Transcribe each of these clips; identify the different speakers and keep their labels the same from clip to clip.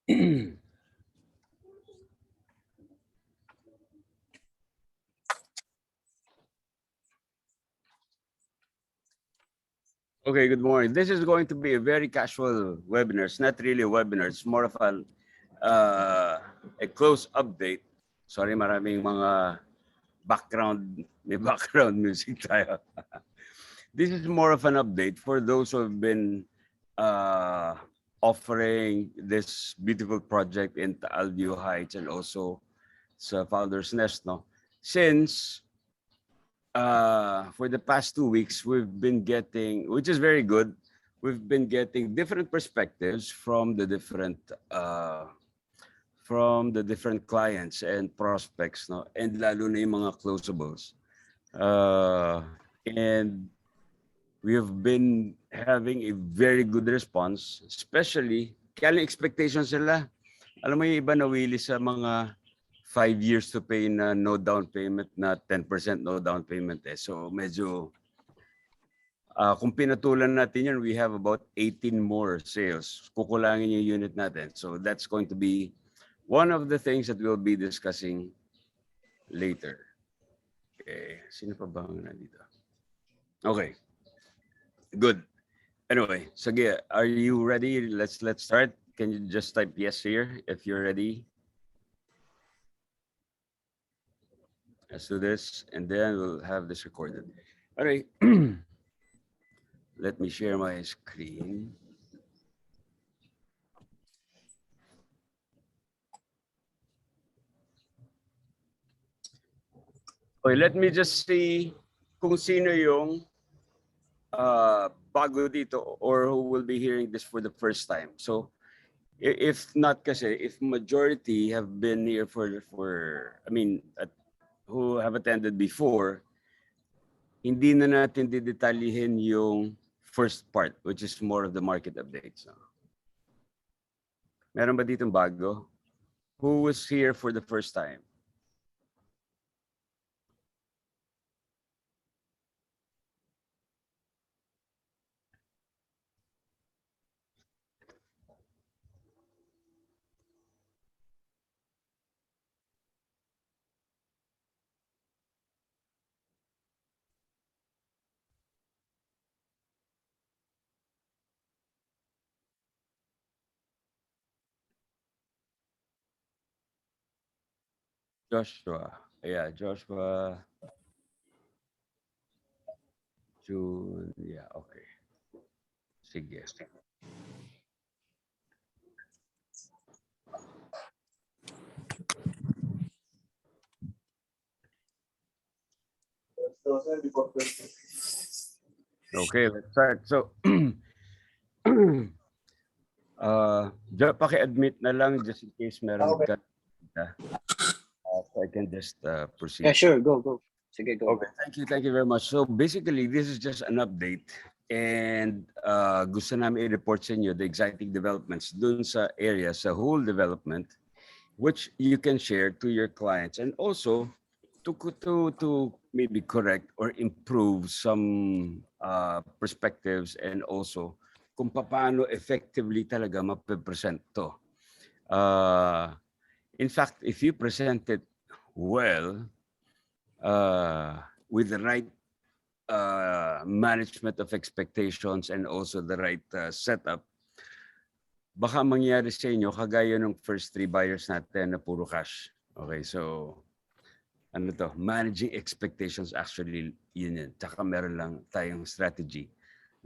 Speaker 1: Okay, good morning. This is going to be a very casual webinar. It's not really a webinar. It's more of a close update. Sorry, maraming mga may background music tayo. This is more of an update for those who have been offering this beautiful project in Taal View Heights and also sa Founders Nest. No? Since for the past 2 weeks, we've been getting, which is very good, we've been getting different perspectives from the different clients and prospects, no? And lalo na yung mga closables. And we have been having a very good response, especially, kaya lang expectations nila. Alam mo yung iba nawili sa mga 5 years to pay na no down payment na 10% no down payment eh. So medyo kung pinatulan natin yun, we have about 18 more sales. Kukulangin yung unit natin. So that's going to be one of the things that we'll be discussing later. Okay, sino pa ba ang nandito? Okay, good. Anyway, sige, are you ready? Let's start. Can you just type yes here if you're ready? Let's do this, and then we'll have this recorded. All right. Let me share my screen. Okay, let me just see kung sino yung bago dito or who will be hearing this for the first time. So, if not kasi, if majority have been here who have attended before, hindi na natin didetalyihin yung first part, which is more of the market updates. No? Meron ba ditong bago? Who was here for the first time? Joshua. Yeah, Joshua. June. Yeah, okay. Sige. Okay, let's start. So, paki-admit na lang just in case meron ka. So I can just proceed.
Speaker 2: Yeah, sure. Go. Sige, go.
Speaker 1: Okay, thank you very much. So basically, this is just an update. And gusto namin i-report sa inyo the exciting developments dun sa area, sa whole development, which you can share to your clients. And also, to maybe correct or improve some perspectives and also kung paano effectively talaga mapipresent to. In fact, if you present it well, with the right management of expectations and also the right setup, baka mangyari sa inyo kagaya ng first 3 buyers natin na puro cash. Okay, so ano to, managing expectations actually yun yun. Tsaka meron lang tayong strategy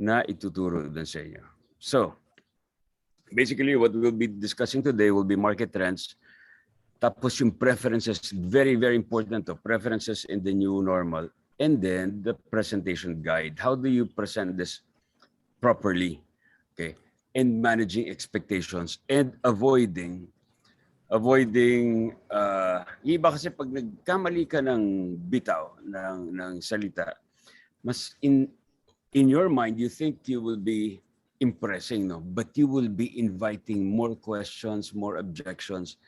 Speaker 1: na ituturo dun sa inyo. So, basically what we'll be discussing today will be market trends. Tapos yung preferences, very, very important to, preferences in the new normal. And then the presentation guide. How do you present this properly? Okay. And managing expectations and avoiding iba kasi pag nagkamali ka ng bitaw ng salita, mas in your mind you think you will be impressing, no, but you will be inviting more questions, more objections.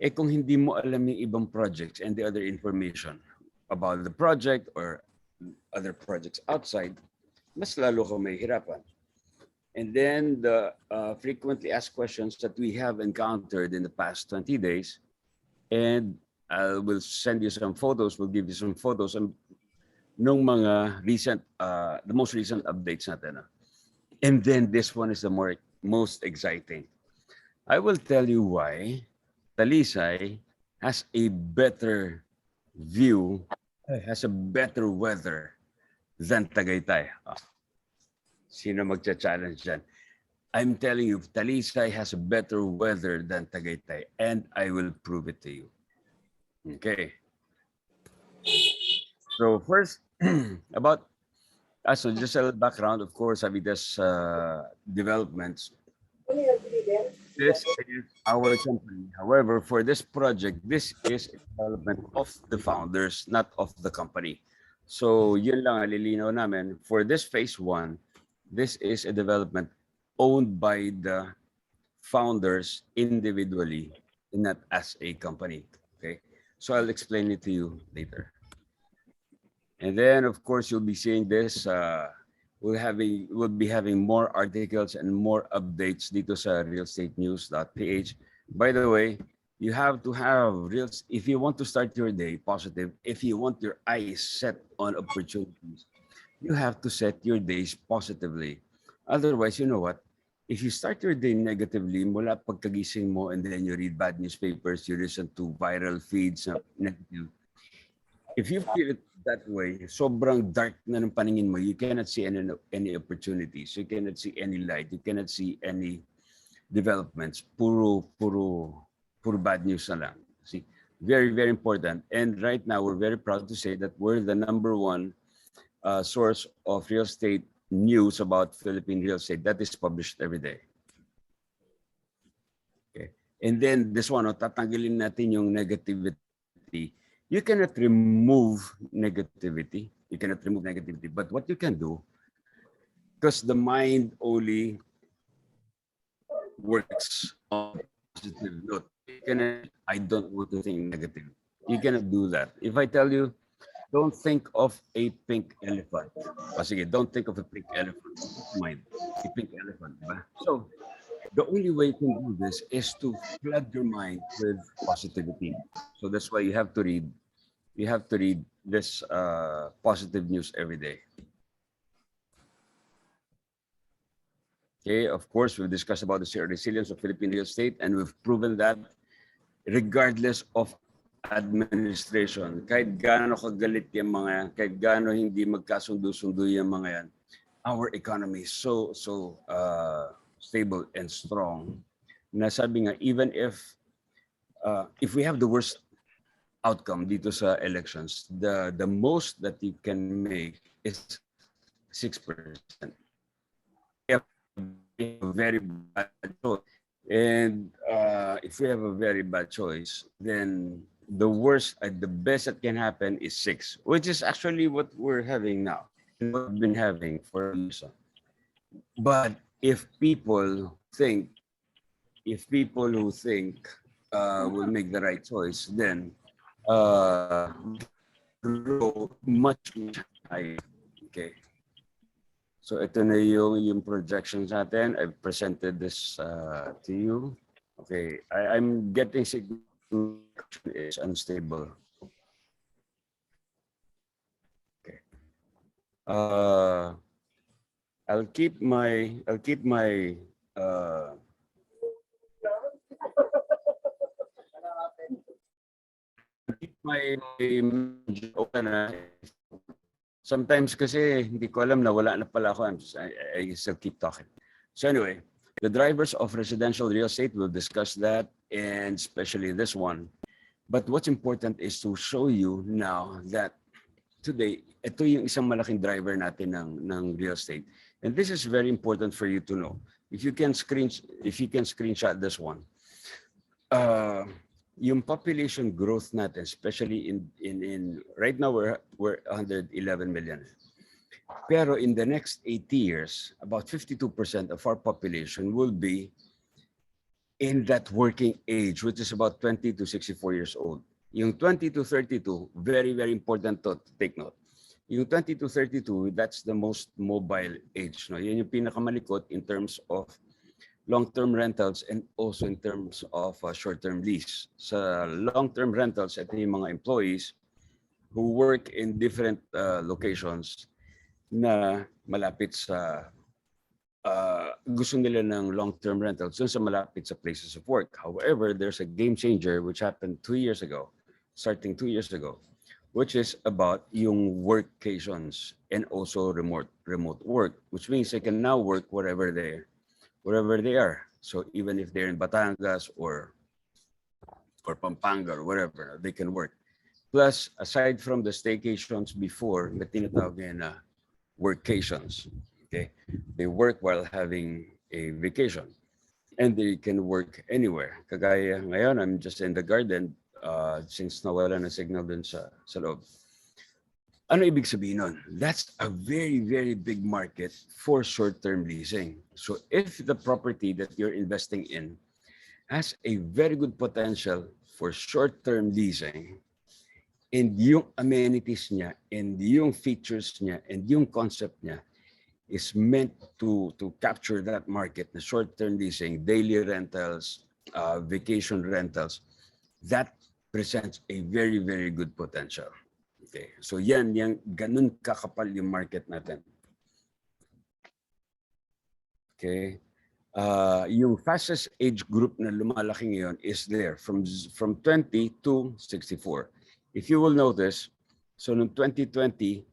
Speaker 1: Kung hindi mo alam yung ibang projects and the other information about the project or other projects outside, mas lalo ka may hirapan. And then the frequently asked questions that we have encountered in the past 20 days. And I will send you some photos, we'll give you some photos and nung mga recent, the most recent updates natin. And then this one is the most exciting. I will tell you why Talisay has a better view, has a better weather than Tagaytay. Sino magcha-challenge dyan? I'm telling you, Talisay has a better weather than Tagaytay, and I will prove it to you. Okay. So first, about so just a little background, of course, Avida's developments. This is our company. However, for this project, this is a development of the founders, not of the company. So yun lang alilinaw namin. For this phase one, this is a development owned by the founders individually, not as a company. Okay, so I'll explain it to you later. And then, of course, you'll be seeing this. We'll be having more articles and more updates dito sa realestatenews.ph. By the way, you have to have if you want to start your day positive, if you want your eyes set on opportunities, you have to set your days positively. Otherwise, you know what? If you start your day negatively, mula pagkagising mo and then you read bad newspapers, you listen to viral feeds na negative. If you feel it that way, sobrang dark na ng paningin mo, you cannot see any opportunities, you cannot see any light, you cannot see any developments. Puro bad news na lang. See, very, very important. And right now, we're very proud to say that we're the number one source of real estate news about Philippine real estate that is published every day. Okay. And then this one, tatanggalin natin yung negativity. You cannot remove negativity. You cannot remove negativity. But what you can do, because the mind only works on positive note. You cannot, I don't want to think negative. You cannot do that. If I tell you, don't think of a pink elephant. Sige, don't think of a pink elephant. Mind, a pink elephant. Diba? So, the only way you can do this is to flood your mind with positivity. So that's why you have to read this positive news every day. Okay, of course, we've discussed about the resilience of Philippine real estate, and we've proven that regardless of administration, kahit gaano kagalit yung mga yan, kahit gaano hindi magkasundo-sundo yung mga yan, our economy is so stable and strong. Na sabi nga, even if we have the worst outcome dito sa elections, the most that you can make is 6%. If we have a very bad choice, and if we have a very bad choice, then the worst, the best that can happen is 6, which is actually what we're having now, and what we've been having for years. But if people who think will make the right choice, then grow much higher. Okay. So ito na yung projections natin. I've presented this to you. Okay. I'm getting signal is unstable. Okay. I'll keep my sometimes kasi hindi ko alam na wala na pala ako. I still keep talking. So anyway, the drivers of residential real estate, we'll discuss that, and especially this one. But what's important is to show you now that today, ito yung isang malaking driver natin ng real estate. And this is very important for you to know. If you can screenshot this one. Yung population growth natin, especially in right now we're 111 million. Pero in the next 80 years, about 52% of our population will be in that working age, which is about 20 to 64 years old. Yung 20 to 32, very, very important to take note. Yung 20 to 32, that's the most mobile age. No? Yan yung pinakamalikot in terms of long-term rentals and also in terms of short-term lease. Sa long-term rentals, ito yung mga employees who work in different locations na malapit sa gusto nila ng long-term rentals dun sa malapit sa places of work. However, there's a game changer which happened 2 years ago, starting 2 years ago, which is about yung workations and also remote work, which means they can now work wherever they are. So even if they're in Batangas or Pampanga or wherever, they can work. Plus, aside from the staycations before, na tinatawag niya na workations, okay? They work while having a vacation and they can work anywhere. Kagaya ngayon, I'm just in the garden since nawala na signal dun sa loob. Ano ibig sabihin nun? That's a very, very big market for short-term leasing. So if the property that you're investing in has a very good potential for short-term leasing, and yung amenities niya, and yung features niya, and yung concept niya is meant to capture that market, the short-term leasing, daily rentals, vacation rentals, that presents a very, very good potential. Okay, so yan, ganun kakapal yung market natin. Okay, yung fastest age group na lumalaki ngayon is there from 20 to 64. If you will notice, so noong 2020,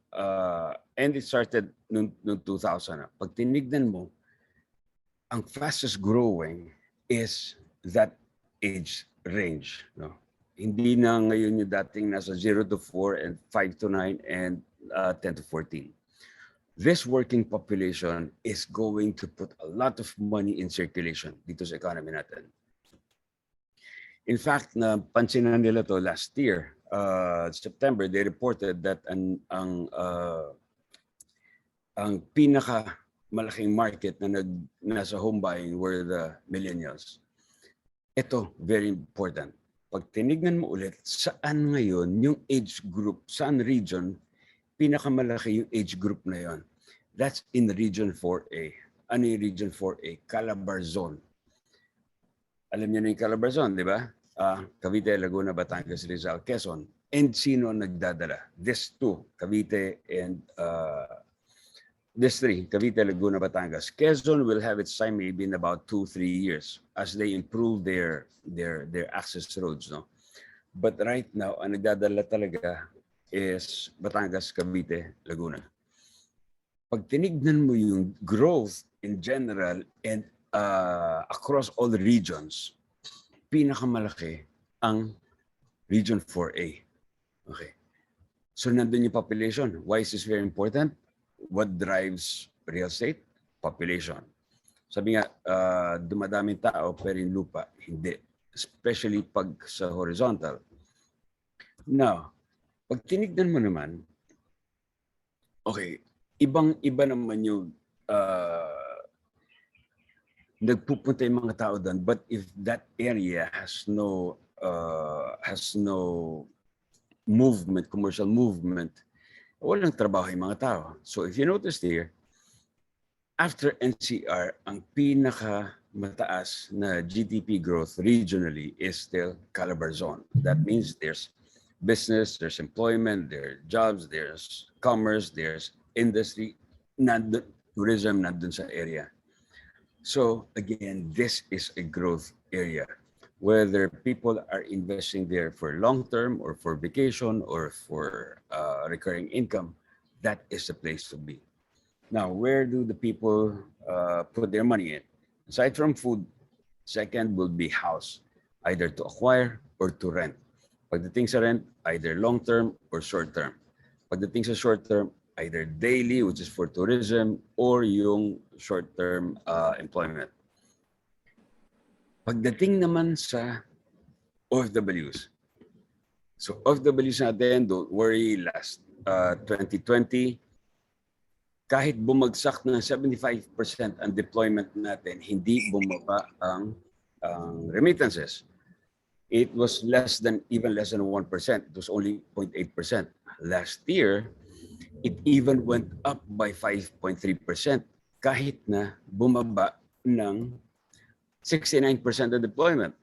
Speaker 1: and it started noong 2000, pag tinignan mo, ang fastest growing is that age range. No? Hindi na ngayon yung dating nasa 0 to 4 and 5 to 9 and 10 to 14. This working population is going to put a lot of money in circulation dito sa economy natin. In fact, napansin na nila to last year, September, they reported that ang pinaka malaking market na nasa home buying were the millennials. Ito, very important. Pag tinignan mo ulit, saan ngayon yung age group, saan region, pinakamalaki yung age group na yon? That's in Region 4A. Ano yung Region 4A? Calabarzon. Alam niyo na yung Calabarzon, di ba? Cavite, Laguna, Batangas, Rizal, Quezon. And sino nagdadala? These two, Cavite and these three, Cavite, Laguna, Batangas. Quezon will have its time maybe in about 2-3 years as they improve their access roads. No? But right now, ang nagdadala talaga is Batangas, Cavite, Laguna. Pag tinignan mo yung growth in general and across all the regions, pinakamalaki ang Region 4A. Okay. So nandun yung population. Why is this very important? What drives real estate? Population. Sabi nga, dumadaming tao pero yung lupa, hindi. Especially pag sa horizontal. Now, pag tinignan mo naman, okay, ibang-iba naman yung nagpupunta yung mga tao doon, but if that area has no movement, commercial movement, walang trabaho yung mga tao. So if you notice here, after NCR, ang pinaka mataas na GDP growth regionally is still Calabarzon. That means there's business, there's employment, there's jobs, there's commerce, there's industry, nandun, tourism nandun sa area. So again, this is a growth area. Whether people are investing there for long-term or for vacation or for recurring income, that is the place to be. Now, where do the people put their money in? Aside from food, second will be house, either to acquire or to rent. Pagdating sa rent, either long-term or short-term. Pagdating sa short-term, either daily, which is for tourism, or yung short-term employment. Pagdating naman sa OFWs. So OFWs natin, don't worry, last 2020, kahit bumagsak ng 75% ang deployment natin, hindi bumaba ang remittances. It was even less than 1%. It was only 0.8%. Last year, It even went up by 5.3% kahit na bumaba ng 69% of deployment.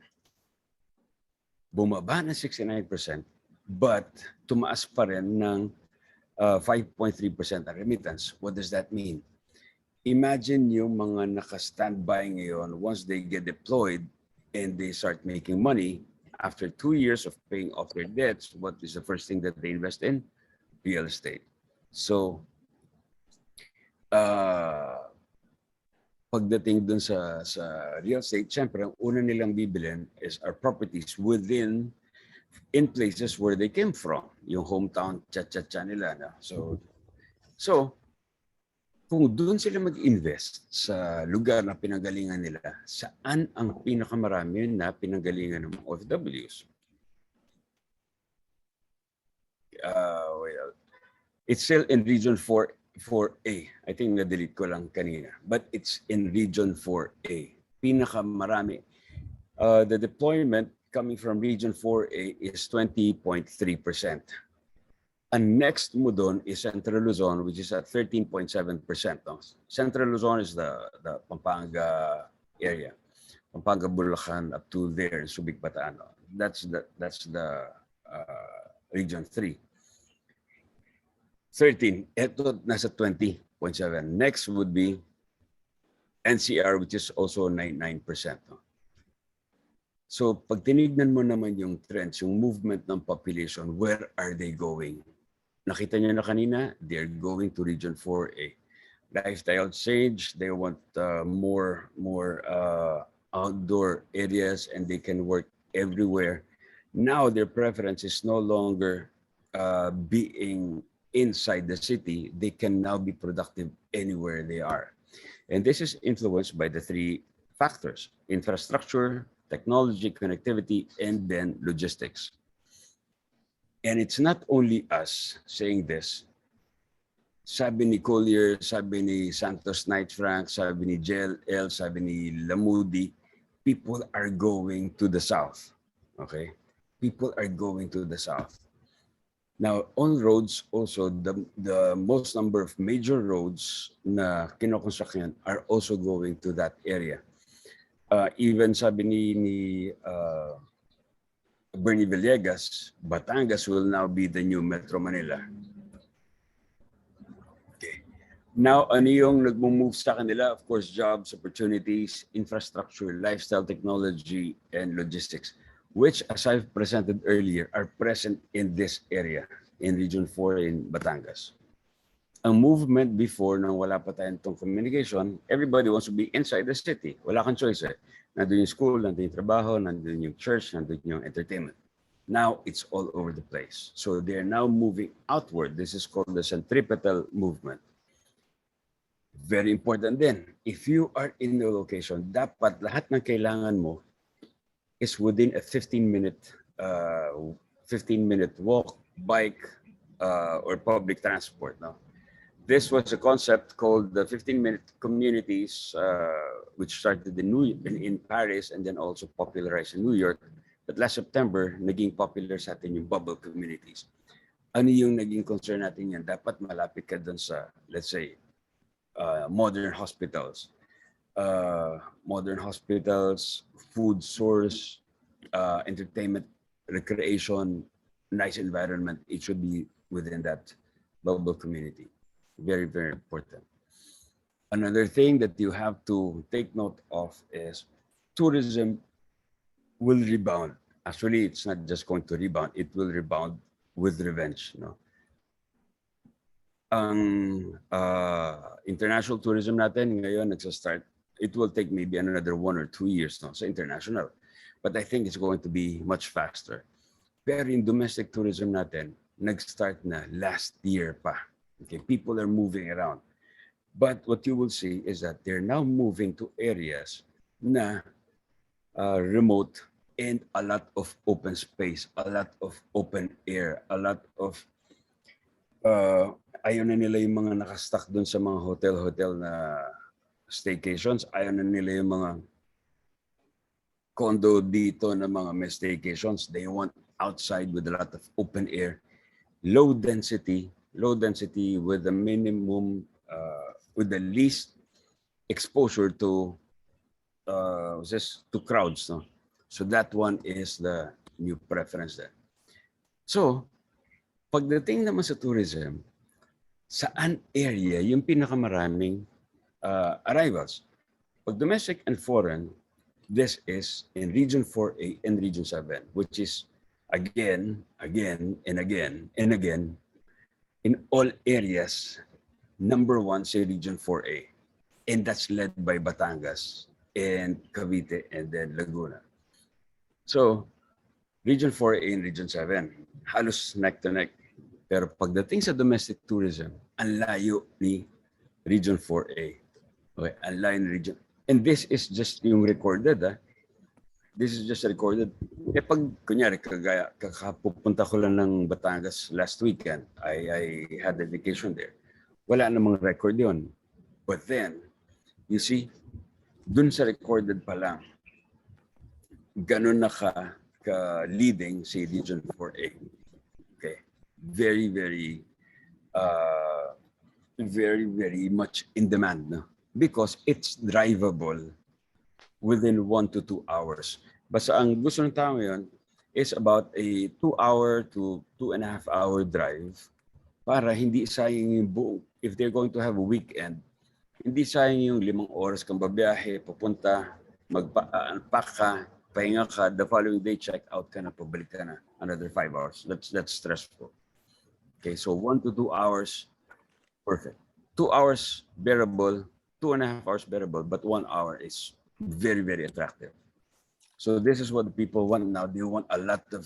Speaker 1: Bumaba ng 69%, but tumaas pa rin ng 5.3% ang remittance. What does that mean? Imagine yung mga naka-standby ngayon, once they get deployed and they start making money, after 2 years of paying off their debts, what is the first thing that they invest in? Real estate. So, pagdating dun sa real estate, syempre, ang una nilang bibilin is our properties in places where they came from, yung hometown cha-cha-cha nila. No? So, kung doon sila mag-invest sa lugar na pinanggalingan nila, saan ang pinakamarami na pinanggalingan ng mga OFWs? Well, it's still in Region 4A. I think na-delete ko lang kanina. But it's in Region 4A. Pinakamarami. The deployment coming from Region 4A is 20.3%. And next mo doon is Central Luzon, which is at 13.7%. No? Central Luzon is the Pampanga area. Pampanga, Bulacan, up to there in Subic, Bataan. No? That's the Region 3. 13. Ito nasa 20.7. Next would be NCR, which is also 99%. No? So pag tinignan mo naman yung trends, yung movement ng population, where are they going? Nakita niyo na kanina, they're going to Region 4A. Lifestyle change, they want more outdoor areas and they can work everywhere. Now their preference is no longer being inside the city. They can now be productive anywhere they are. And this is influenced by the 3 factors: infrastructure, technology, connectivity, and then logistics. And it's not only us saying this. Sabi ni Collier, sabi ni Santos Knight Frank, sabi ni JLL, sabi ni Lamudi, people are going to the south. Okay? People are going to the south. Now, on roads also, the most number of major roads na kinokonstruksyon are also going to that area. Even sabi ni Bernie Villegas, Batangas will now be the new Metro Manila. Okay. Now, ano yung nag-move sa kanila? Of course, jobs, opportunities, infrastructure, lifestyle technology, and logistics, which, as I've presented earlier, are present in this area, in Region 4 in Batangas. Ang movement before, nang wala pa tayong itong communication, everybody wants to be inside the city. Wala kang choice eh. Nandun yung school, nandun yung trabaho, nandun yung church, nandun yung entertainment. Now, it's all over the place. So they're now moving outward. This is called the centripetal movement. Very important din. If you are in the location, dapat lahat ng kailangan mo is within a 15-minute walk, bike, or public transport. No? This was a concept called the 15-minute communities, which started in Paris and then also popularized in New York. But last September, naging popular sa atin yung bubble communities. Ano yung naging concern natin yan? Dapat malapit ka dun sa, let's say, modern hospitals. Food source, entertainment, recreation, nice environment. It should be within that bubble community. Very, very important. Another thing that you have to take note of is tourism will rebound. Actually, it's not just going to rebound, it will rebound with revenge. No? Ang international tourism natin ngayon nagsa-start, it will take maybe another 1 or 2 years no, sa international. But I think it's going to be much faster. Pero in domestic tourism natin, nag-start na last year pa. Okay, people are moving around. But what you will see is that they're now moving to areas na remote and a lot of open space, a lot of open air, a lot of ayaw na nila yung mga nakastuck dun sa mga hotel na staycations. Ayaw na nila yung mga condo dito na mga staycations. They want outside with a lot of open air, low density, low density with the minimum, with the least exposure to to crowds. No? So that one is the new preference there. So, pagdating naman sa tourism, saan area yung pinakamaraming arrivals? Pag domestic and foreign, this is in Region 4A and Region 7, which is again, and again, in all areas, number one sa Region 4A. And that's led by Batangas and Cavite and then Laguna. So, Region 4A and Region 7, halos neck to neck. Pero pagdating sa domestic tourism, ang layo ni Region 4A. Okay, ang layo ni Region. And this is just yung recorded, This is just recorded. Eh pag, kunyari, kakapupunta ko lang ng Batangas last weekend, I had a vacation there. Wala namang record yon. But then, you see, dun sa recorded pa lang, ganun na ka-leading si Region 4A. Okay. Very, very much in demand. No? Because it's drivable within 1 to 2 hours. Basta ang gusto ng tao ngayon is about a 2-hour to 2.5-hour drive para hindi sayang yung buong, if they're going to have a weekend, hindi sayang yung 5 oras kang babiyahe, pupunta, magpa-unpack ka, pahinga ka, the following day, check out ka na, pabalik ka na, another 5 hours. That's stressful. Okay, so 1 to 2 hours, perfect. 2 hours, bearable, 2.5 hours, bearable, but 1 hour is very, very attractive. So this is what people want now. They want a lot of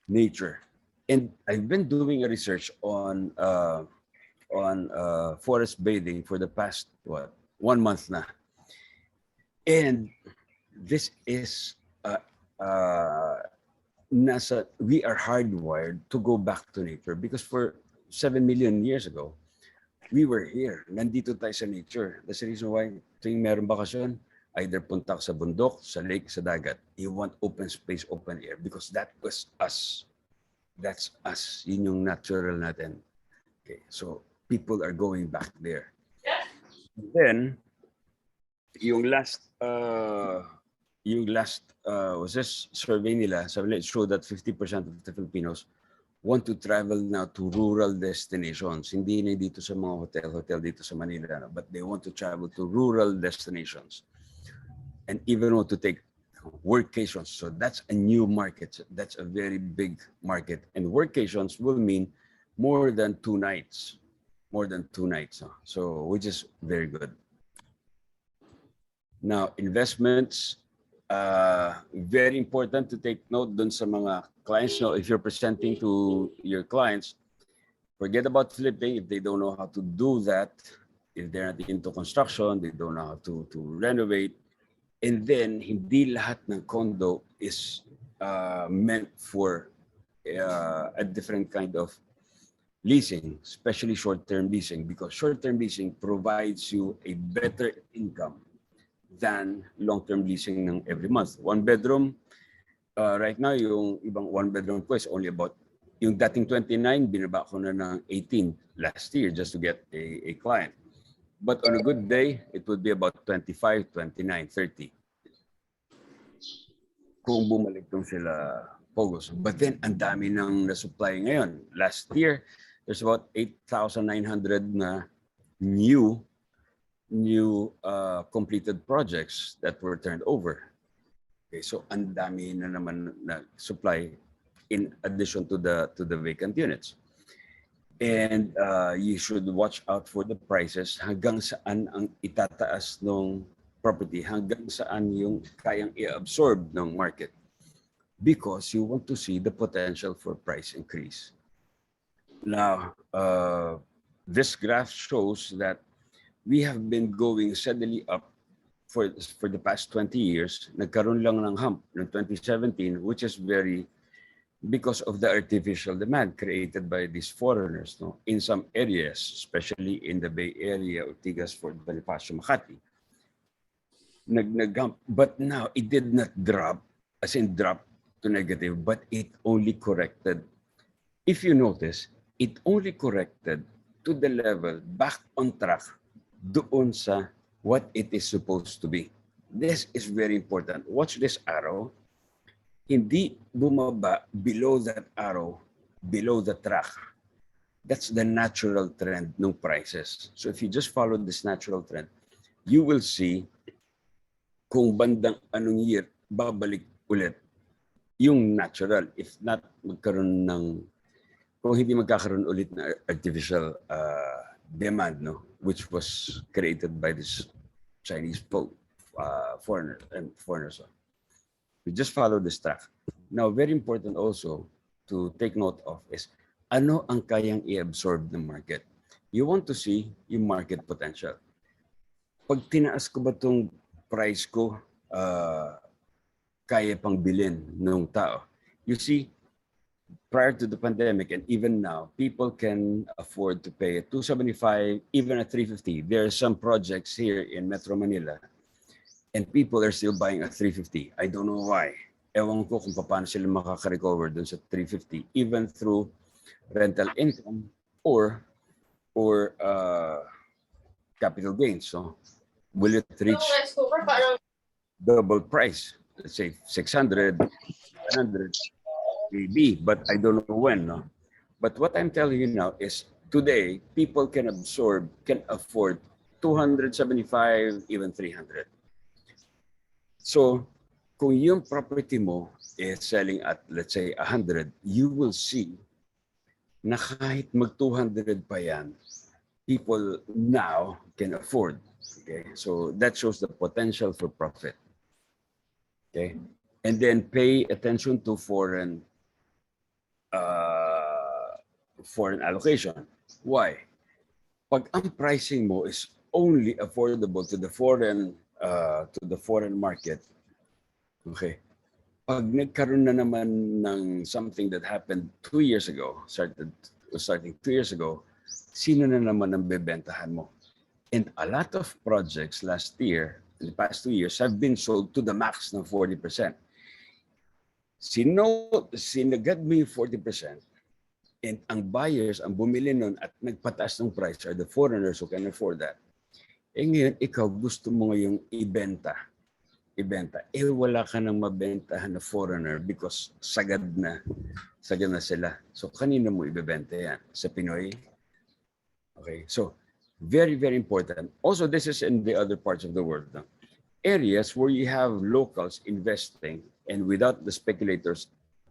Speaker 1: nature. And I've been doing a research on forest bathing for the past, 1 month na. And this is, we are hardwired to go back to nature because for 7 million years ago, we were here. Nandito tayo sa nature. That's the reason why tuwing meron bakasyon, either punta ka sa bundok, sa lake, sa dagat. You want open space, open air because that was us. That's us. Yun yung natural natin. Okay, so people are going back there. Then, yung last was this survey nila, sabi nila, it showed that 50% of the Filipinos want to travel now to rural destinations. Hindi na dito sa mga hotel dito sa Manila, no? But they want to travel to rural destinations. And even want to take workations. So that's a new market. That's a very big market. And workations will mean more than 2 nights. More than 2 nights. So which is very good. Now, investments, very important to take note dun sa mga clients. Now, if you're presenting to your clients, forget about flipping if they don't know how to do that. If they're not into construction, they don't know how to renovate. And then, hindi lahat ng condo is meant for a different kind of leasing, especially short-term leasing, because short-term leasing provides you a better income than long-term leasing ng every month. 1 bedroom, right now, yung ibang 1 bedroom ko is only about, yung dating 29, binaba ko na ng 18 last year just to get a client. But on a good day, it would be about 25, 29, 30. Kung bumalik tong sila Pogos. But then, ang dami nang na-supply ngayon. Last year, there's about 8,900 na new completed projects that were turned over. Okay, so ang dami na naman na supply in addition to the vacant units. And you should watch out for the prices, hanggang saan ang itataas ng property, hanggang saan yung kayang i-absorb ng market, because you want to see the potential for price increase. Now, this graph shows that we have been going steadily up for the past 20 years. Nagkaroon lang ng hump in 2017, which is very because of the artificial demand created by these foreigners, no? In some areas, especially in the Bay Area, Ortigas, Fort Bonifacio, Makati. Nag-hump, but now it did not drop, as in drop to negative, but it only corrected. If you notice, it only corrected to the level back on track doon sa what it is supposed to be. This is very important. Watch this arrow. Hindi bumaba below that arrow, below the track. That's the natural trend ng prices. So if you just follow this natural trend, you will see kung bandang anong year babalik ulit yung natural. If not, magkaroon ng, kung hindi magkakaroon ulit na artificial demand, no, which was created by this Chinese foreigners. We just follow this track. Now, very important also to take note of is ano ang kayang i-absorb ng market. You want to see yung market potential. Pag tinaas ko ba itong price ko, kaya pang bilhin ng tao. You see, prior to the pandemic and even now, people can afford to pay a 275, even a 350. There are some projects here in Metro Manila and people are still buying a 350. I don't know why. Ewan ko kung paano sila makaka-recover dun sa 350, even through rental income or capital gains. So, will it reach double price? Let's say 600, 700, maybe, but I don't know when. No? But what I'm telling you now is today, people can afford 275, even 300. So, kung yung property mo is selling at, let's say, 100, you will see na kahit mag 200 pa yan, people now can afford. Okay, so that shows the potential for profit. Okay, and then pay attention to foreign allocation. Why? Pag ang pricing mo is only affordable to the foreign market, okay, pag nagkaroon na naman ng something that happened 2 years ago, starting 2 years ago, sino na naman ang bebentahan mo? And a lot of projects last year, in the past 2 years, have been sold to the max ng 40%. Sinagad mo yung 40%, and ang buyers, ang bumili nun at nagpataas ng price are the foreigners who can afford that. Eh ngayon, ikaw gusto mo ngayong ibenta. Eh wala ka nang mabentahan na foreigner because sagad na sila. So kanino mo ibebenta yan? Sa Pinoy? Okay, so very, very important. Also, this is in the other parts of the world. No? Areas where you have locals investing and without the speculators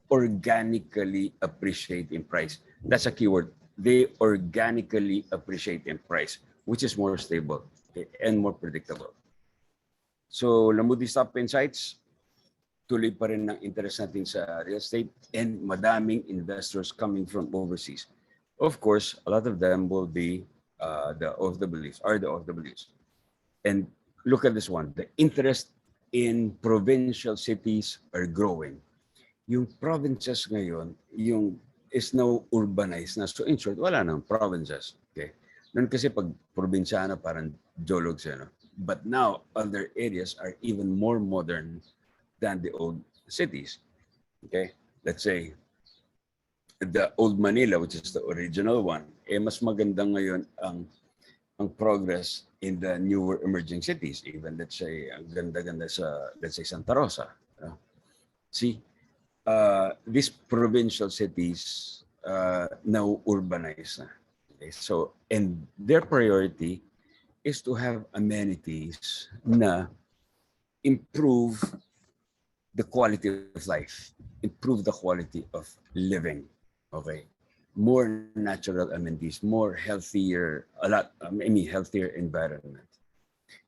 Speaker 1: organically appreciate in price. That's a keyword. They organically appreciate in price, which is more stable, okay, and more predictable. So, Lamudi Stop Insights, tuloy pa rin ng interest natin sa real estate and madaming investors coming from overseas. Of course, a lot of them will be the OFWs. And look at this one. The interest in provincial cities are growing. Yung provinces ngayon, is now urbanized na. So in short, wala nang provinces. Okay? Noon kasi pag probinsyano, parang jolog siya. No? But now, other areas are even more modern than the old cities. Okay? Let's say, the old Manila, which is the original one, mas maganda ngayon ang progress in the newer emerging cities. Even, let's say, ang ganda-ganda sa, let's say, Santa Rosa. See, these provincial cities now urbanized. Okay? So, and their priority is to have amenities na improve the quality of life, improve the quality of living. Okay, more natural amenities, more healthier, healthier environment.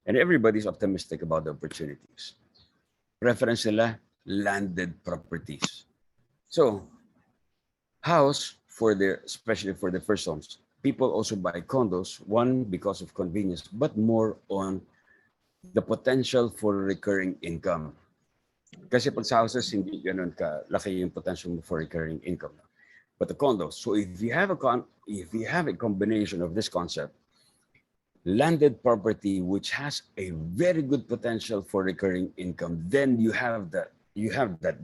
Speaker 1: And everybody's optimistic about the opportunities. Preference nila, landed properties. So, house especially for the first homes. People also buy condos, one because of convenience, but more on the potential for recurring income. Kasi pag sa houses, hindi ganun kalaki yung potential for recurring income. But the condos. So if you have a combination of this concept, landed property which has a very good potential for recurring income, then you have that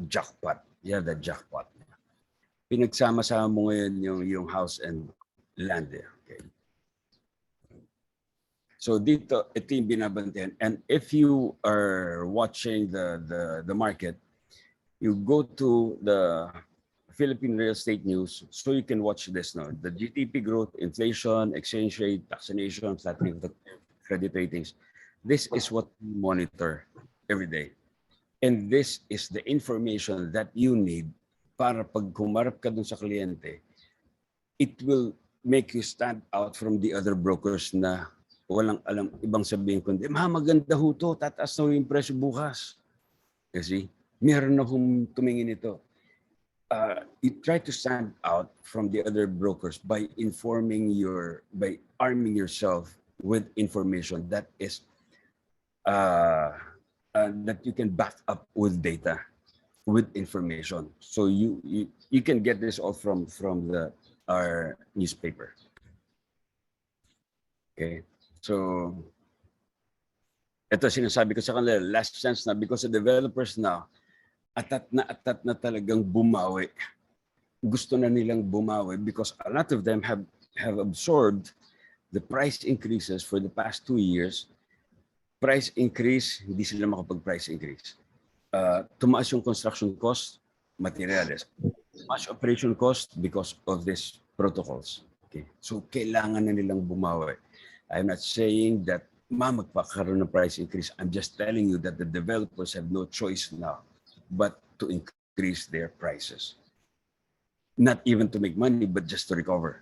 Speaker 1: jackpot. You have that jackpot. pinagsama-sama mo ngayon yung house and land. Okay. So dito, ito yung binabantayan. And if you are watching the market, you go to the Philippine real estate news so you can watch this now. The GDP growth, inflation, exchange rate, vaccination, flattening of the credit ratings. This is what we monitor every day. And this is the information that you need para pag kumarap ka dun sa kliyente, it will make you stand out from the other brokers na walang alam ibang sabihin kundi, maganda ho to, tataas na yung presyo bukas. Kasi meron akong tumingin ito. You try to stand out from the other brokers by arming yourself with information that is that you can back up with data, with information. So you can get this all from our newspaper. Okay, so ito sinasabi ko sa kanila, last chance na, because the developers now atat na talagang bumawi. Gusto na nilang bumawi because a lot of them have absorbed the price increases for the past 2 years. Price increase, hindi sila makapag-price increase. Tumaas yung construction cost, materials. Tumaas operation cost because of these protocols. Okay. So kailangan na nilang bumawi. I'm not saying that magpakaroon ng price increase. I'm just telling you that the developers have no choice now but to increase their prices. Not even to make money, but just to recover.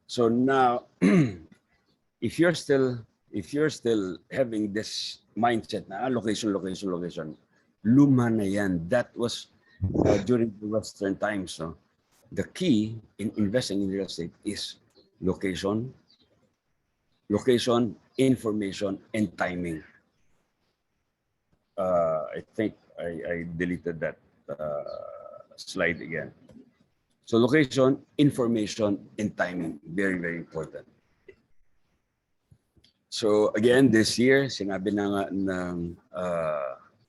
Speaker 1: So now, if you're still having this mindset na location, luma na yan. That was during the Western times. No? The key in investing in real estate is location, information, and timing. I think I deleted that slide again. So location, information, and timing, very, very important. So again, this year, sinabi na nga ng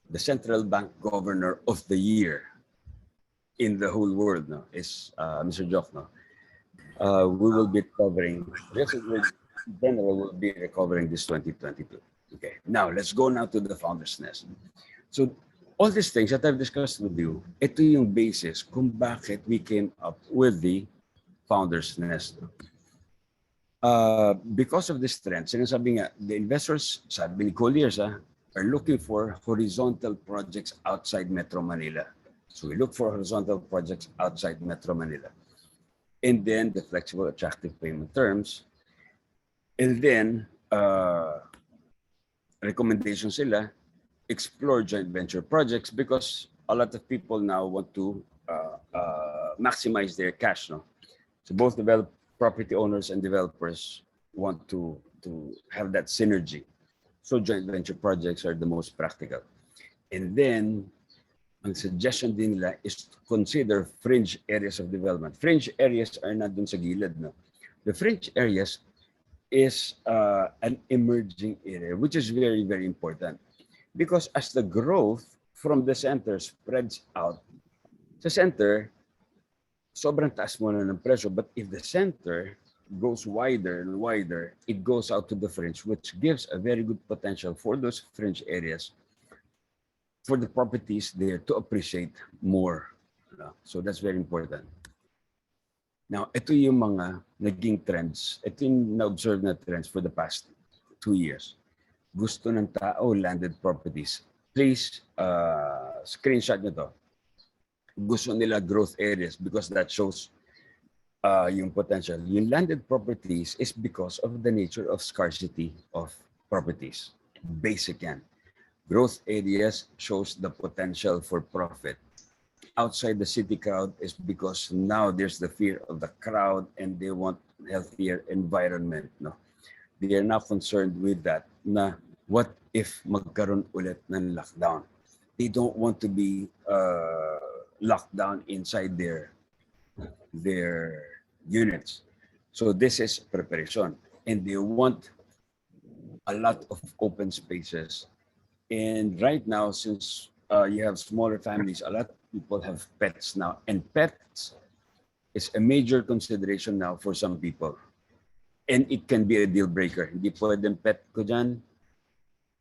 Speaker 1: the Central Bank Governor of the Year in the whole world is Mr. Joff. We will be covering, general will be recovering this 2022. Okay, now let's go now to the Founder's Nest. So all these things that I've discussed with you, ito yung basis kung bakit we came up with the Founder's Nest. Because of this trend, sinasabi nga, the investors, sabi ni Colliers, are looking for horizontal projects outside Metro Manila. So we look for horizontal projects outside Metro Manila. And then the flexible, attractive payment terms. And then, recommendations sila, explore joint venture projects because a lot of people now want to maximize their cash. No? So both property owners and developers want to have that synergy. So joint venture projects are the most practical. And then, ang suggestion din nila is to consider fringe areas of development. Fringe areas are not dun sa gilid. No? The fringe areas is an emerging area, which is very, very important. Because as the growth from the center spreads out, sa center, sobrang taas mo na ng presyo. But if the center goes wider and wider, it goes out to the fringe, which gives a very good potential for those fringe areas, for the properties there to appreciate more. So that's very important. Now, ito yung mga naging trends. Ito yung na-observe na trends for the past 2 years. Gusto ng tao, landed properties. Please, screenshot nyo to. Gusto nila growth areas because that shows yung potential. Yung landed properties is because of the nature of scarcity of properties. Basic yan. Growth areas shows the potential for profit. Outside the city crowd is because now there's the fear of the crowd and they want healthier environment. No? They are now concerned with that. Na what if magkaroon ulit ng lockdown? They don't want to be locked down inside their units. So this is preparation. And they want a lot of open spaces. And right now, since you have smaller families, a lot People have pets now, and pets is a major consideration now for some people. And it can be a deal breaker. Hindi pwedeng pet ko dyan.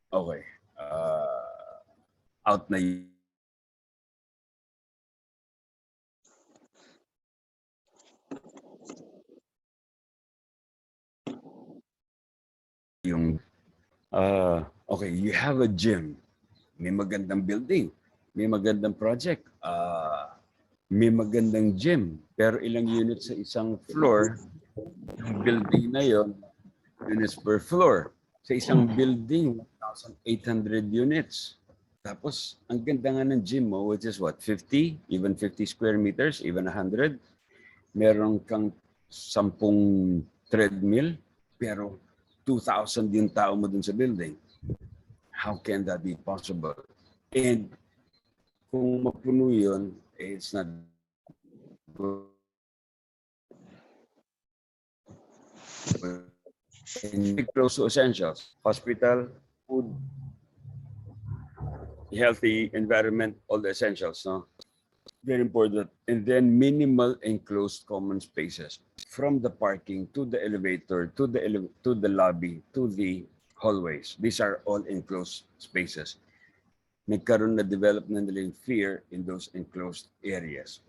Speaker 1: Okay. Out na yung okay, you have a gym. May magandang building. May magandang project. May magandang gym. Pero ilang units sa isang floor, yung building na yon, units per floor. Sa isang building, 1,800 units. Tapos, ang ganda nga ng gym mo, which is what, 50? Even 50 square meters, even 100. Meron kang 10 treadmill, pero 2,000 yung tao mo dun sa building. How can that be possible? And kung mapuno yun, it's not good. And close to essentials, hospital, food, healthy environment, all the essentials, no? Very important. And then minimal enclosed common spaces, from the parking to the elevator to the lobby to the hallways. These are all enclosed spaces. Nagkaroon na develop na nila yung fear in those enclosed areas.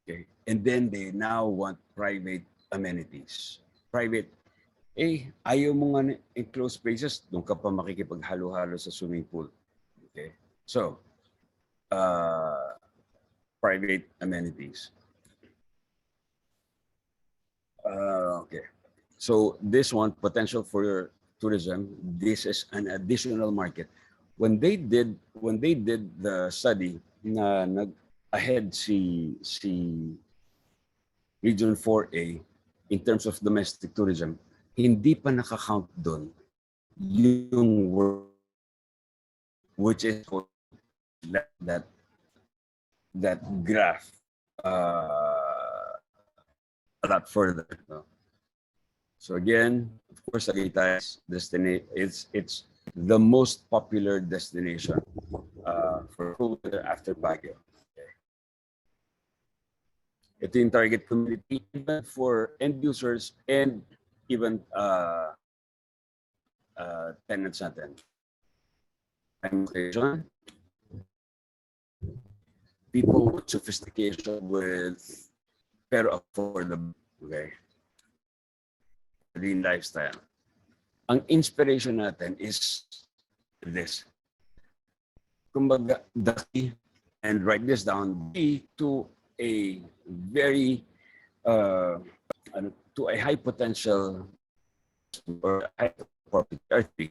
Speaker 1: Okay? And then they now want private amenities. Private, ayaw mo nga enclosed spaces, doon ka pa makikipaghalo-halo sa swimming pool. Okay? So, private amenities. Okay. So this one, potential for tourism, this is an additional market. When they did the study na ahead si Region 4A in terms of domestic tourism, hindi pa nakakount doon yung work, which is that graph a lot further. No? So again, of course, Tagaytay's destination, it's the most popular destination for cool weather after Baguio. Okay. Ito yung target community even for end users and even tenants natin. People with sophistication with pero affordable. Okay. Green lifestyle. Ang inspiration natin is this. Kumbaga, the key, and write this down, key to a very, to a high potential or high property,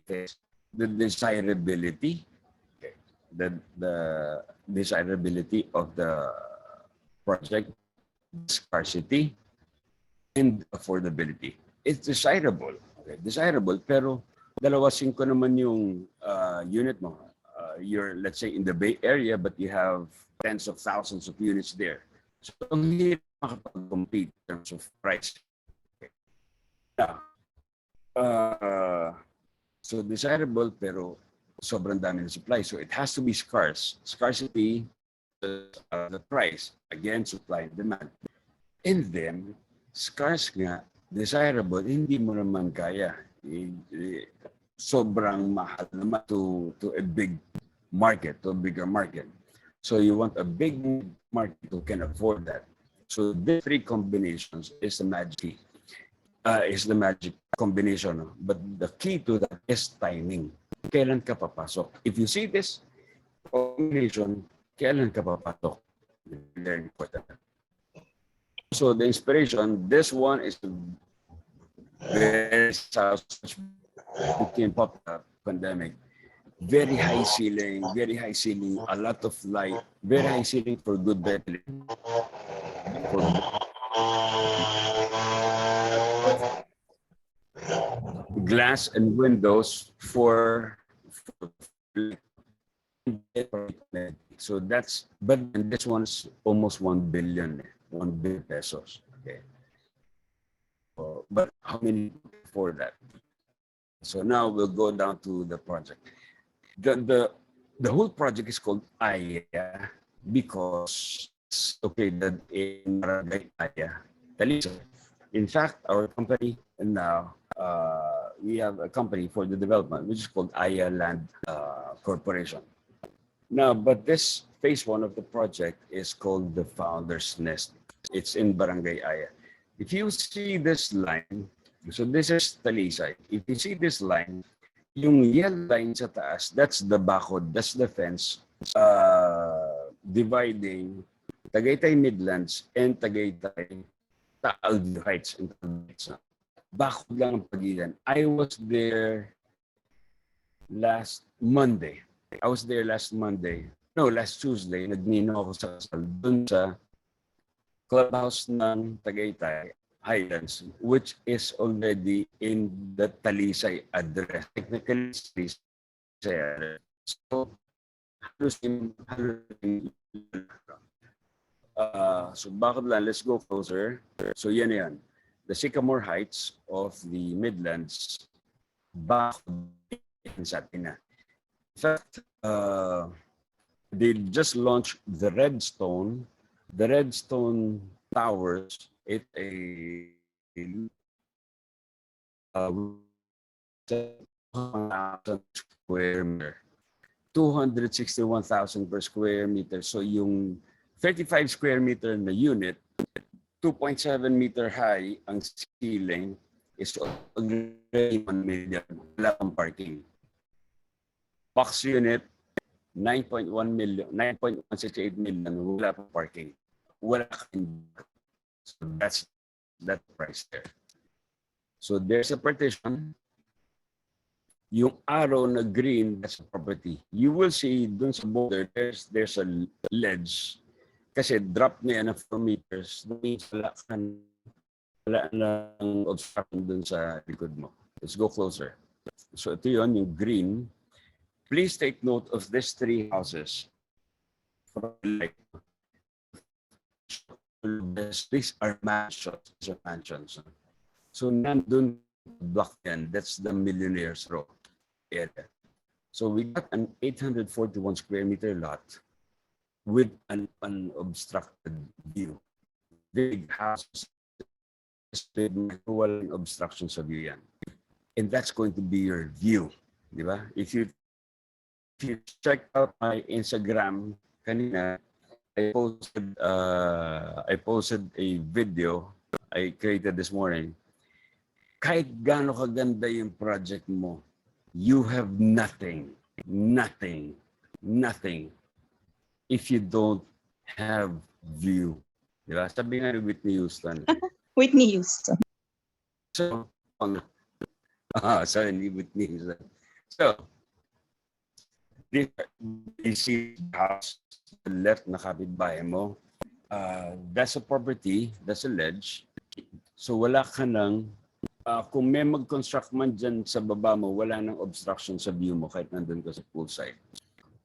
Speaker 1: the desirability, okay, the desirability of the project, scarcity, and affordability. It's desirable. Okay, desirable, pero 2.5 naman yung unit mo. You're, let's say, in the Bay Area, but you have tens of thousands of units there. So, ang hirap makapag-compete in terms of price. Okay. Now, so desirable, pero sobrang dami ng supply. So, it has to be scarce. Scarcity, the price. Again, supply and demand. And then, scarce nga, desirable, hindi mo naman kaya. Sobrang mahal naman to a big market, to a bigger market. So you want a big market who can afford that. So these three combinations is the magic combination. But the key to that is timing. Kailan ka papasok? If you see this combination, kailan ka papasok? Very important. So the inspiration, this one is very became popular pandemic. Very high ceiling, a lot of light, very high ceiling for good ventilation. Glass and windows for so that's, but this one's almost 1 billion pesos. Okay. But how many for that? So now we'll go down to the project. The whole project is called AYA, because it's located in Barangay Aya, Talisay. In fact, our company now, we have a company for the development, which is called Aya Land Corporation. Now, but this phase one of the project is called the Founder's Nest. It's in Barangay Aya. If you see this line, so this is Talisay. If you see this line, yung yellow line sa taas, that's the bakod, that's the fence dividing Tagaytay Midlands and Tagaytay Taal Heights and Taal Heights. Bakod lang ang pagitan. I was there last Monday. No, last Tuesday. Nagnino ako sa kasal dun sa clubhouse ng Tagaytay Highlands, which is already in the Talisay address. Technically, Talisay address. So, so bakit lang, let's go closer. So yan yan. The Sycamore Heights of the Midlands, bakod sa atin na. In fact, they just launched the Redstone Towers. It's a square meter. 261,000 per square meter. So yung 35 square meter na unit, 2.7 meter high ang ceiling is already 1 million. Wala pang parking. Box unit, 9.1 million, 9.168 million, wala pang parking. Wala kang. So that's that price there. So there's a partition. Yung arrow na green, that's a property. You will see dun sa border, there's a ledge. Kasi drop niya na 4 meters. That means wala lang obstruction dun sa likod mo. Let's go closer. So ito yun, yung green. Please take note of these 3 houses. These are mansions. So nandun block yan. That's the Millionaires Row area. So we got an 841 square meter lot with an unobstructed view. Big houses with walang obstruction sa view yan. And that's going to be your view. Di ba? If you check out my Instagram kanina, I posted a video I created this morning. Kahit gaano kaganda yung project mo, you have nothing if you don't have view. Diba? Sabi nga ni Whitney Houston.
Speaker 3: Whitney Houston.
Speaker 1: So, sorry, ni Whitney Houston. So, you see the house to the left na kapitbahay mo. That's a property, that's a ledge. So wala ka nang, kung may mag-construct man dyan sa baba mo, wala nang obstruction sa view mo kahit nandun ka sa poolside.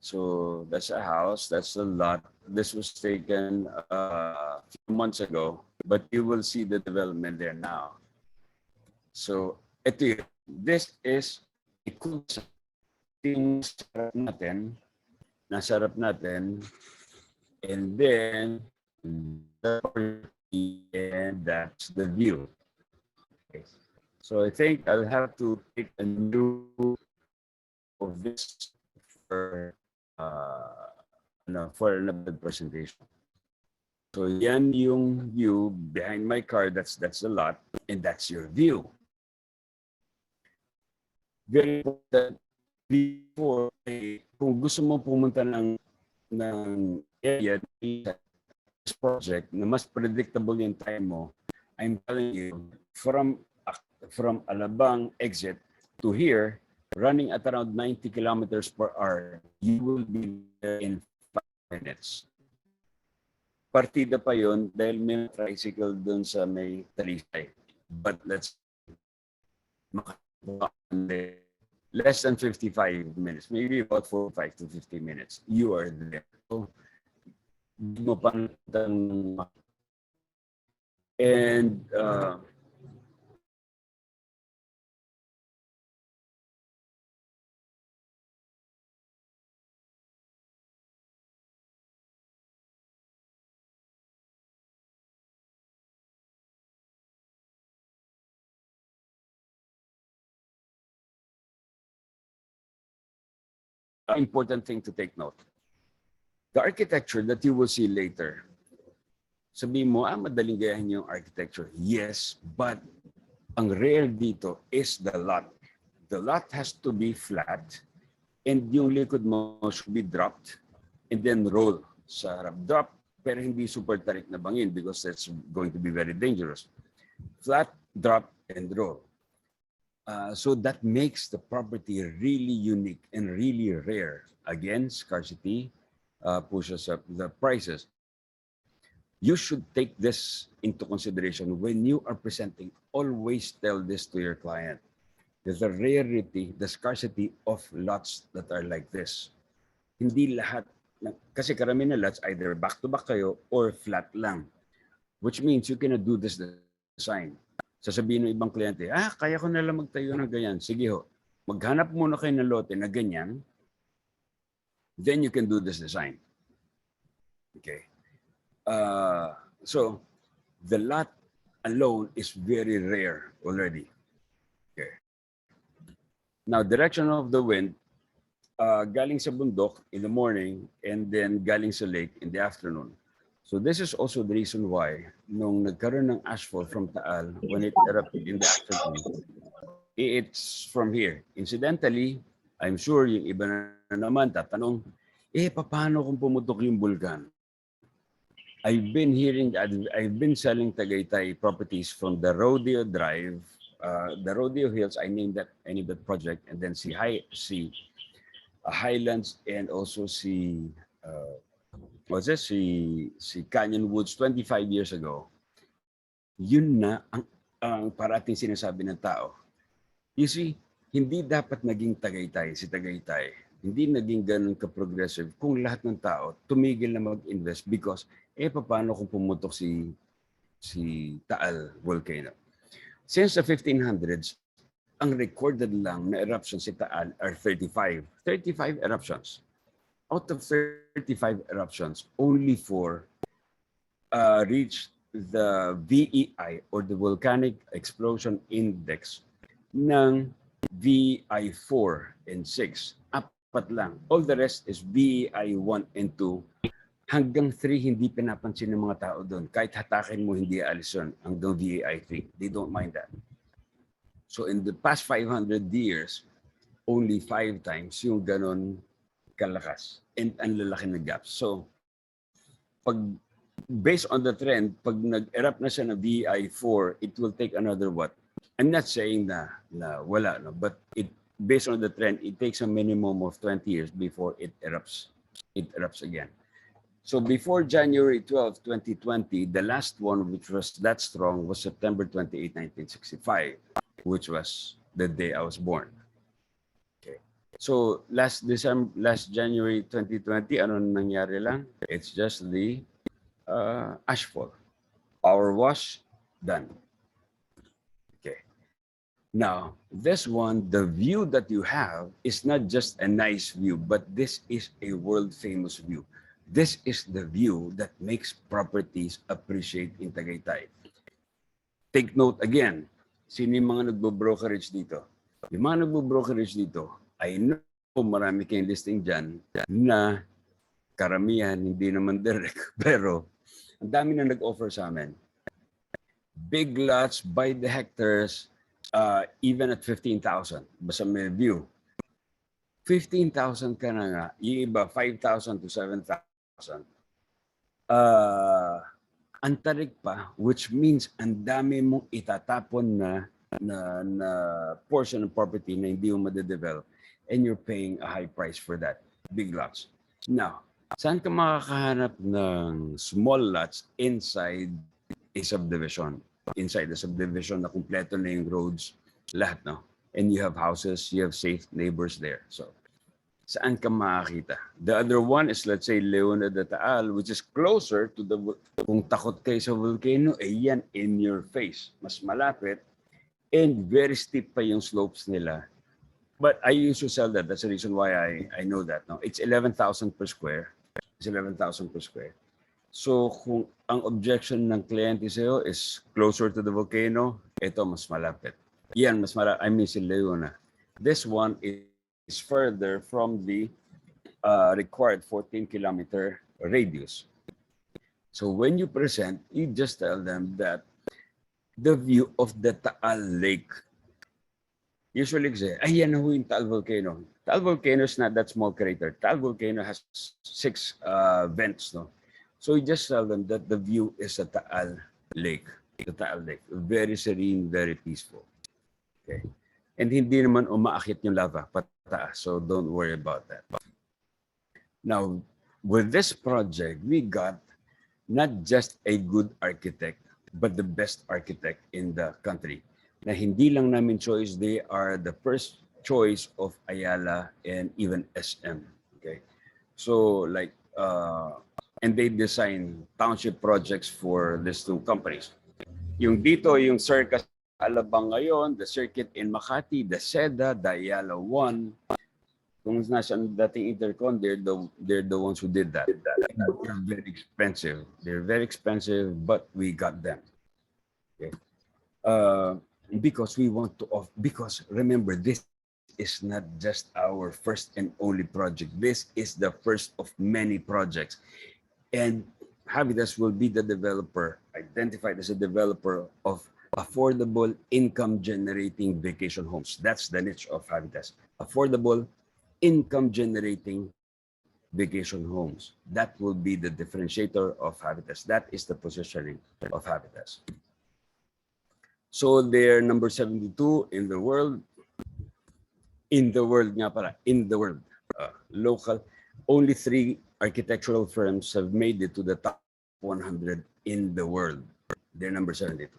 Speaker 1: So that's a house, that's a lot. This was taken a few months ago, but you will see the development there now. So ito yun. This is a cool nasa harap natin, and then and that's the view. Okay. So I think I'll have to take a new of this for another presentation. So yan yung view behind my car. That's a lot, and that's your view. Very important. Before, kung gusto mo pumunta ng area this project na mas predictable yung time mo, I'm telling you, from Alabang exit to here, running at around 90 kilometers per hour, you will be there in 5 minutes. Partida pa yun dahil may tricycle dun sa may Talisay. But let's less than 55 minutes, maybe about 45 to 50 minutes, you are there. So, and important thing to take note. The architecture that you will see later, sabihin mo, madaling gayahin yung architecture. Yes, but ang rare dito is the lot. The lot has to be flat and yung liquid mo should be dropped and then roll sa harap. Drop, pero hindi super tarik na bangin because that's going to be very dangerous. Flat, drop, and roll. So that makes the property really unique and really rare. Again, scarcity pushes up the prices. You should take this into consideration when you are presenting. Always tell this to your client. There's a rarity, the scarcity of lots that are like this. Hindi lahat, kasi karamihan na lots either back-to-back kayo or flat lang. Which means you cannot do this design. Sasabihin ng ibang kliyente, kaya ko na lang magtayo ng ganyan. Sige ho, maghanap muna kayo ng lote na ganyan, then you can do this design. Okay. So, the lot alone is very rare already. Okay. Now, direction of the wind, galing sa bundok in the morning and then galing sa lake in the afternoon. So this is also the reason why nung nagkaroon ng ashfall from Taal, when it erupted in the afternoon, it's from here. Incidentally, I'm sure yung iba na naman tatanong, paano kung pumutok yung bulkan? I've been selling Tagaytay properties from the Rodeo Drive, the Rodeo Hills, I named that project, and then Highlands, and also si Canyon Woods 25 years ago. Yun na ang parating sinasabi ng tao. You see, hindi dapat naging Tagaytay si Tagaytay. Hindi naging ganun ka-progressive kung lahat ng tao tumigil na mag-invest because paano kung pumutok si Taal volcano? Since the 1500s, ang recorded lang na eruptions si Taal are 35 eruptions. Out of 35 eruptions, only 4 reached the VEI or the Volcanic Explosion Index ng VEI 4 and 6. Apat lang. All the rest is VEI 1 and 2. Hanggang 3 hindi pinapansin ng mga tao doon. Kahit hatakin mo, hindi alis yun. Hanggang VEI 3. They don't mind that. So in the past 500 years, only 5 times yung ganon kalakas and ang lalaki na gaps. So based on the trend, pag nag-erupt na siya na VEI 4, it will take another what? I'm not saying na wala, no? But based on the trend, it takes a minimum of 20 years before it erupts. It erupts again. So before January 12, 2020, the last one which was that strong was September 28, 1965, which was the day I was born. Okay. So last January 2020, ano nangyari lang? It's just the ashfall. Power wash, done. Okay. Now, this one, the view that you have is not just a nice view, but this is a world-famous view. This is the view that makes properties appreciate in Tagaytay. Take note again, sino yung mga nagbo-brokerage dito? Yung mga nagbo-brokerage dito, I know marami kayong listing dyan na karamihan, hindi naman direct, pero ang dami na nag-offer sa amin. Big lots by the hectares, even at 15,000, basta may view. 15,000 ka na nga, yung iba 5,000 to 7,000. Ang tarik pa, which means ang dami mong itatapon na portion of property na hindi mo madedevelop and you're paying a high price for that. Big lots. Now, saan ka makakahanap ng small lots inside a subdivision? Inside the subdivision na kumpleto na yung roads, lahat, no? And you have houses, you have safe neighbors there. So, saan ka makakita? The other one is, let's say, Leona de Taal, which is closer to the... Kung takot kayo sa volcano, yan in your face. Mas malapit. And very steep pa yung slopes nila. But I used to sell that. That's the reason why I know that. No? It's 11,000 per square. It's 11,000 per square. So, kung ang objection ng kliyente sa'yo is closer to the volcano, ito mas malapit. Yan, mas malapit. I mean, si Leona. This one is further from the required 14-kilometer radius. So when you present, you just tell them that the view of the Taal Lake. Usually say, ay, yan ho yung Taal Volcano. Taal Volcano is not that small crater. Taal Volcano has 6 vents, no? So you just tell them that the view is a Taal Lake. The Taal Lake. Very serene, very peaceful. Okay. And hindi naman umaakit yung lava pataas. So don't worry about that. Now, with this project, we got not just a good architect, but the best architect in the country. Na hindi lang namin choice, they are the first choice of Ayala and even SM. Okay, so like, and they design township projects for these two companies. Yung dito, yung circus Alabang ngayon, the circuit in Makati, the SEDA, the Ayala 1. Kung nasaan dating intercon, they're the ones who did that. They're very expensive. They're very expensive, but we got them. Okay. Because we want to because remember, this is not just our first and only project. This is the first of many projects. And Habitas will be the developer, identified as a developer of affordable income generating vacation homes. That's the niche of Habitas. Affordable income generating vacation homes. That will be the differentiator of Habitas. That is the positioning of Habitas. So they're number 72 in the world. In the world nga pala, in the world. Local. Only 3 architectural firms have made it to the top 100 in the world. They're number 72.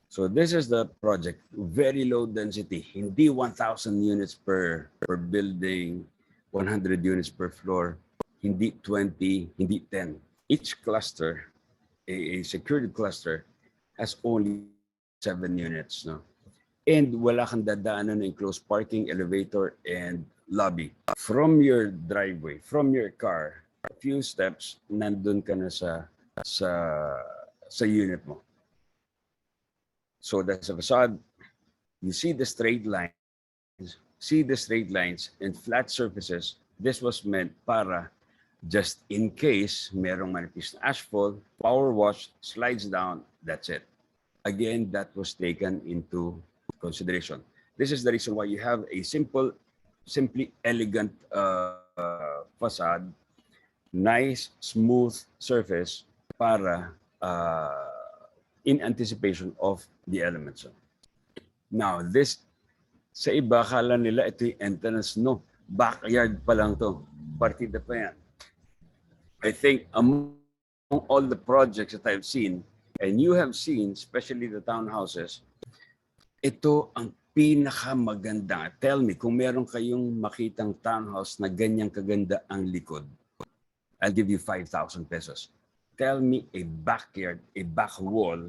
Speaker 1: So this is the project. Very low density. Hindi 1,000 units per building, 100 units per floor. Hindi 20, hindi 10. Each cluster, a security cluster, has only 7 units, no? And wala kang dadaanan ng enclosed parking, elevator, and lobby. From your driveway, from your car, a few steps, nandun ka na sa unit mo. So that's a facade. You see the straight lines, and flat surfaces. This was meant para just in case merong manipis na asphalt, power wash, slides down, that's it. Again, that was taken into consideration. This is the reason why you have a simply elegant facade, nice, smooth surface para in anticipation of the elements. Now, this, sa iba, akala nila ito yung entrance. No, backyard pa lang to. Partida pa yan. I think among all the projects that I've seen, and you have seen, especially the townhouses, ito ang pinakamaganda. Tell me, kung meron kayong makitang townhouse na ganyang kaganda ang likod, I'll give you 5,000 pesos. Tell me a backyard, a back wall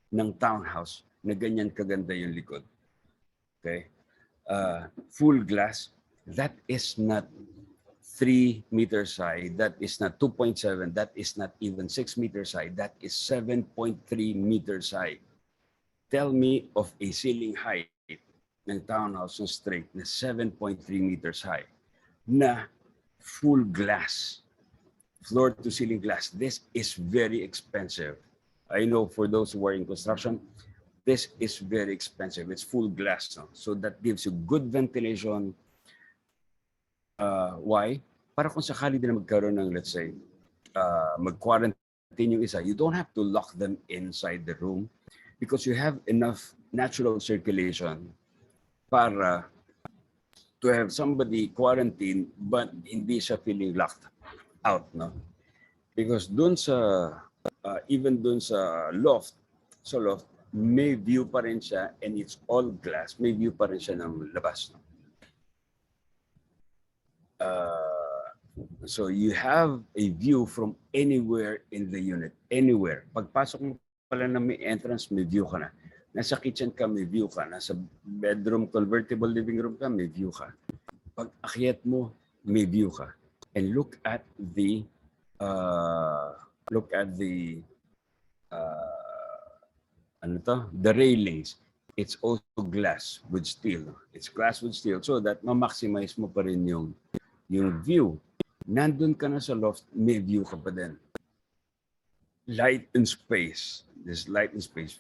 Speaker 1: ng townhouse na ganyan kaganda yung likod. Okay? Full glass, that is not 3 meters high, that is not 2.7, that is not even 6 meters high, that is 7.3 meters high. Tell me of a ceiling height ng townhouse na straight na 7.3 meters high na full glass, floor to ceiling glass. This is very expensive. I know for those who are in construction, this is very expensive. It's full glass, no? So that gives you good ventilation. Why? Para kung sakali din na magkaroon ng, let's say, mag-quarantine yung isa, you don't have to lock them inside the room because you have enough natural circulation para to have somebody quarantined but hindi siya feeling locked out, no? Because dun sa, even dun sa loft, may view pa rin siya and it's all glass, may view pa rin siya ng labas, no? So you have a view from anywhere in the unit, anywhere. Pagpasok mo pala na may entrance, may view ka na. Nasa kitchen ka, may view ka. Nasa bedroom, convertible living room ka, may view ka. Pag akyat mo, may view ka. And look at the the railings. It's also glass with steel. It's glass with steel so that ma-maximize mo pa rin yung yung view. Nandun ka na sa loft, may view ka pa din. Light and space. This light and space,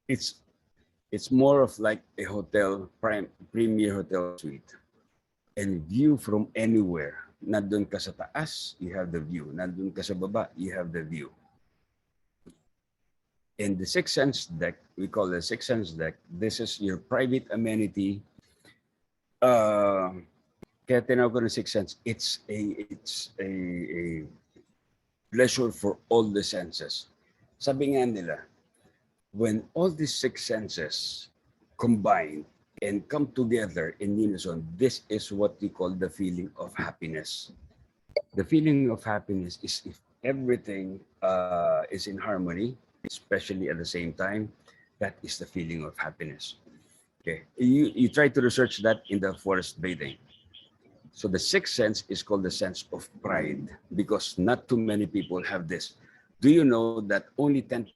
Speaker 1: it's more of like a hotel, premier hotel suite. And view from anywhere. Nandun ka sa taas, you have the view. Nandun ka sa baba, you have the view. And the Sixth Sense deck, we call the Sixth Sense deck, this is your private amenity. Kaya tinawag ko ng Sixth Sense, it's a pleasure for all the senses. Sabi nga nila, when all these six senses combine and come together in unison, this is what we call the feeling of happiness. The feeling of happiness is if everything is in harmony, especially at the same time, that is the feeling of happiness. Okay, you try to research that in the forest bathing. So the sixth sense is called the sense of pride because not too many people have this. Do you know that only 10%,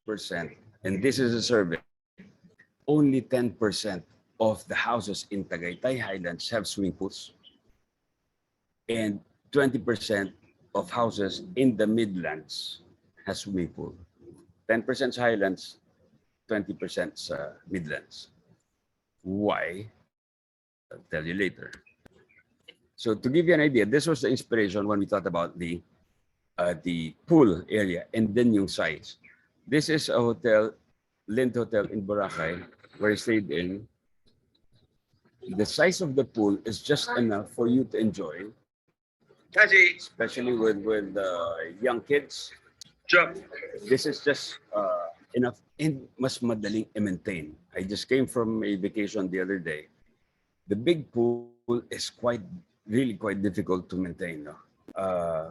Speaker 1: and this is a survey, only 10% of the houses in Tagaytay Highlands have swimming pools, and 20% of houses in the Midlands has swimming pool. 10% Highlands, 20% Midlands. Why? I'll tell you later. So to give you an idea, this was the inspiration when we thought about the pool area and then yung size. This is a hotel, Lind Hotel in Boracay, where I stayed in. The size of the pool is just enough for you to enjoy, especially with young kids. This is just enough and mas madaling i-maintain. I just came from a vacation the other day. The big pool is really quite difficult to maintain. No?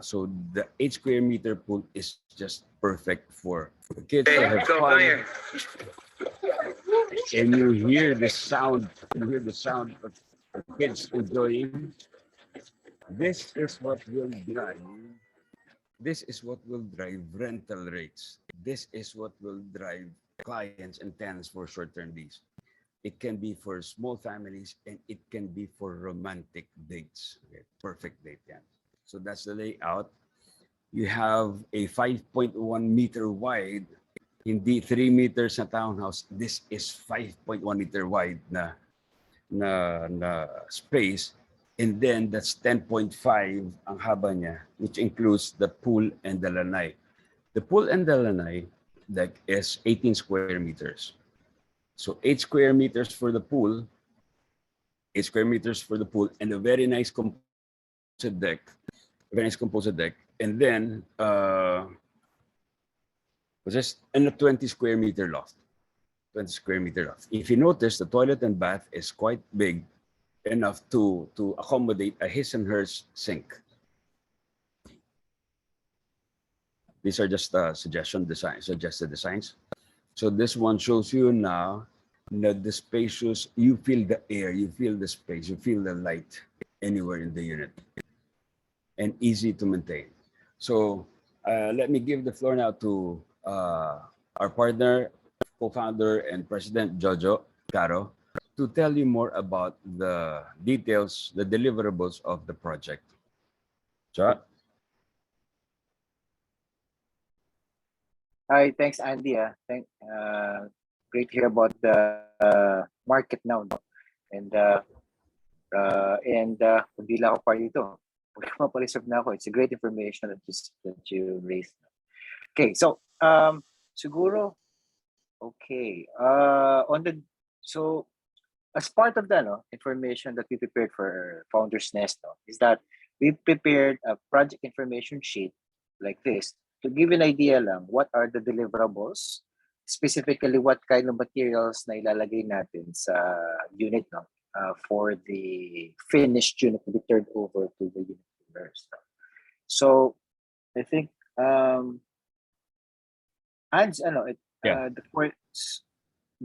Speaker 1: So the 8 square meter pool is just perfect for kids to have fun. And you hear the sound of kids enjoying. This is what will drive. This is what will drive rental rates. This is what will drive clients and tenants for short-term lease. It can be for small families and it can be for romantic dates. Okay, perfect date yan. So that's the layout. You have a 5.1 meter wide, hindi 3 meters na townhouse. This is 5.1 meter wide na space. And then that's 10.5 ang haba niya, which includes the pool and the lanai. The pool and the lanai deck is 18 square meters. So 8 square meters for the pool, 8 square meters for the pool, and a very nice composite deck. And then just in a 20 square meter loft. 20 square meter loft. If you notice, the toilet and bath is quite big, enough to accommodate a his and hers sink. These are just suggested designs. So this one shows you now that the spacious, you feel the air, you feel the space, you feel the light anywhere in the unit, and easy to maintain. So let me give the floor now to our partner, co-founder and president, Jojo Caro, to tell you more about the details, the deliverables of the project. Jo?
Speaker 2: Hi, thanks, Andy. Great to hear about the market now. No? And hindi lang ako part dito. Mapareserve na ako. It's a great information that you raised. Okay, so siguro, okay. So as part of the information that we prepared for Founders Nest is that we prepared a project information sheet like this to give an idea lang what are the deliverables, specifically what kind of materials na ilalagay natin sa unit for the finished unit to be turned over to the unit owners. So I think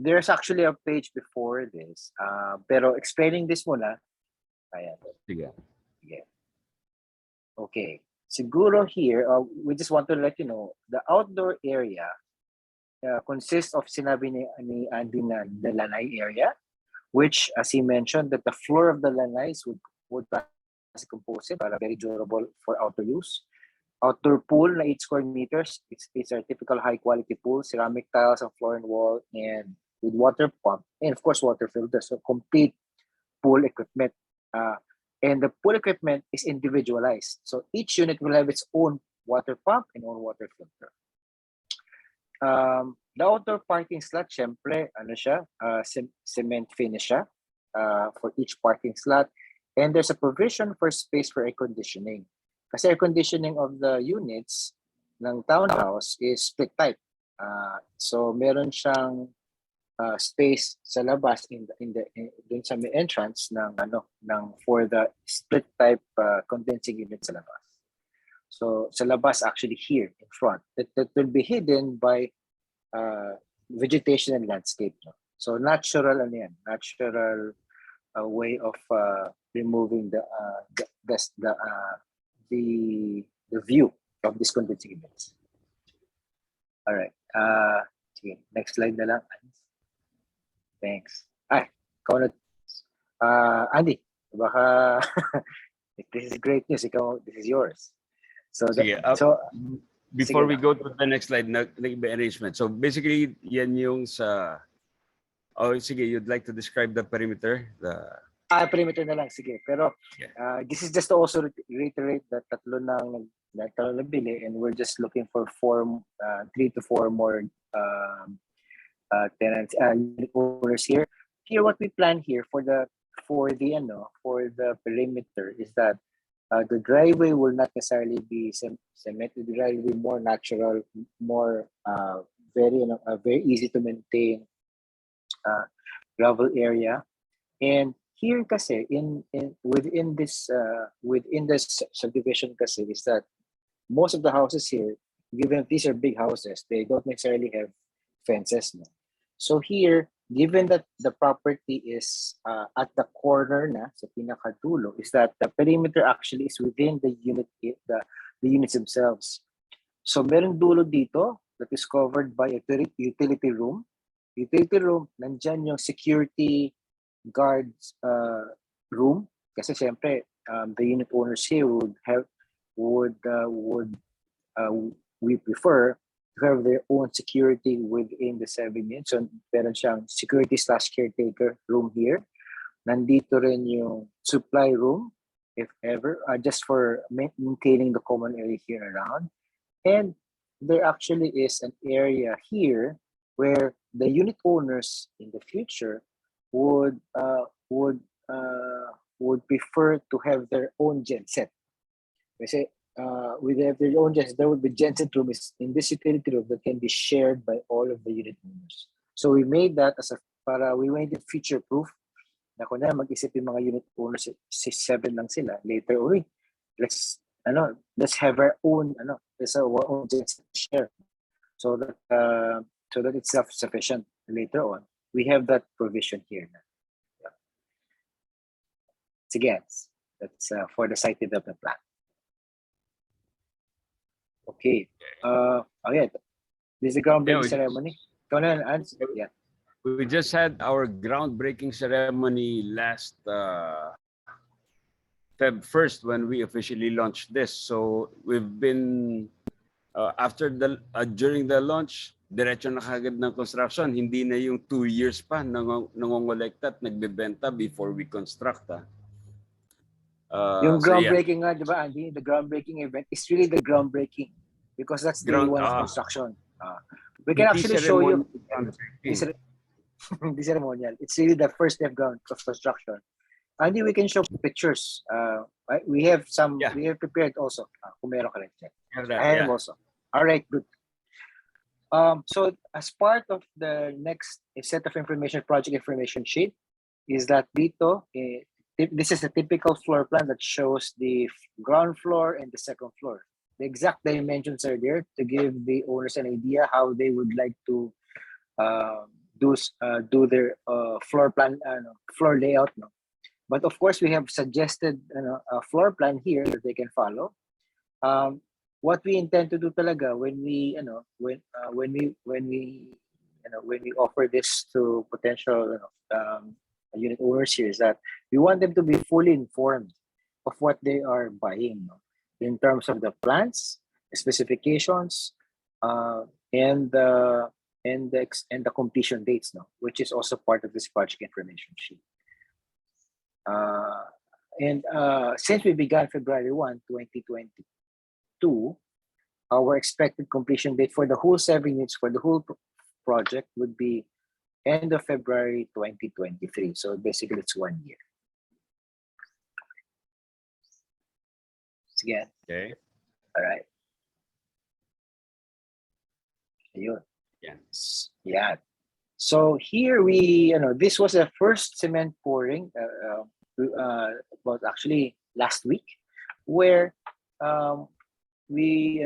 Speaker 2: there's actually a page before this, pero explaining this muna. Ayan.
Speaker 1: Sige.
Speaker 2: Yeah. Okay. Siguro here, we just want to let you know, the outdoor area consists of, sinabi ni Andy na the lanai area, which, as he mentioned, that the floor of the lanais would composite, very durable for outdoor use. Outdoor pool na 8 square meters. It's a typical high quality pool, ceramic tiles on floor and wall, and with water pump, and of course water filter. So complete pool equipment. And the pool equipment is individualized. So each unit will have its own water pump and own water filter. The outdoor parking slot, syempre, ano siya, cement finish siya for each parking slot. And there's a provision for space for air conditioning. Kasi air conditioning of the units ng townhouse is split type. So meron siyang space sa labas dun sa may entrance ng for the split type condensing unit sa labas. So sa labas, actually here in front, that will be hidden by vegetation and landscape. No? So natural way of removing the view of these condensing units. All right. Sige, next slide na lang. Thanks. Andy, baka this is great news. This is yours. So,
Speaker 1: before we go to the next slide, nag-iba arrangement. So basically, yan yung sa... Oh, sige, you'd like to describe the perimeter?
Speaker 2: Perimeter na lang, sige. Pero this is just to also reiterate that tatlo nabili, and we're just looking for 3 to 4 more tenants, owners here. Here, what we plan here for the perimeter is that the driveway will not necessarily be cemented. The driveway will be more natural, more very easy to maintain gravel area. And here kasi within this subdivision kasi is that most of the houses here, given these are big houses, they don't necessarily have fences. No? So here, given that the property is at the corner na sa pinakadulo, is that the perimeter actually is within the units themselves. So meron dulo dito that is covered by a utility room. Utility room, nandyan yung security guards room. Kasi siyempre, the unit owners here we prefer to have their own security within the 7 units. So meron siyang security/caretaker room here. Nandito rin yung supply room, if ever, just for maintaining the common area here around. And there actually is an area here where the unit owners in the future would prefer to have their own genset. Kasi with their own genset, there would be genset room in this utility room that can be shared by all of the unit owners. So we made that we made it future proof. Na kung na mag-isip yung mga unit owners, 7 lang sila. Later, let's have our own genset share. So that it's self-sufficient later on. We have that provision here. Yeah. Again, that's for the site development plan. Okay. This is the groundbreaking ceremony. Yeah.
Speaker 1: We just had our groundbreaking ceremony last Feb 1st when we officially launched this. So we've been during the launch, diretso na kagad ng construction. Hindi na yung 2 years pa nangongolekta at nagbebenta before we construct.
Speaker 2: Yung groundbreaking nga, di ba, Andy? The groundbreaking event is really the groundbreaking because that's day one of construction. We can actually show you the ceremonial. It's really the first day of construction. Andy, we can show pictures. We have we have prepared also. Kung meron ka rin. I have also. All right, good. So as part of the next set of project information sheet, is that dito, this is a typical floor plan that shows the ground floor and the second floor. The exact dimensions are there to give the owners an idea how they would like to do their floor plan, floor layout. No? But of course, we have suggested a floor plan here that they can follow. What we intend to do talaga when we offer this to potential unit owners here is that we want them to be fully informed of what they are buying, no? In terms of the plans, specifications, and the completion dates, no? Which is also part of this project information sheet. And since we began February 1, 2022, our expected completion date for the whole 7 units for the whole project would be end of February 2023. So basically, it's 1 year. Again.
Speaker 1: Okay.
Speaker 2: All right. Ayun. Yeah. So here we, this was the first cement pouring about actually last week, where we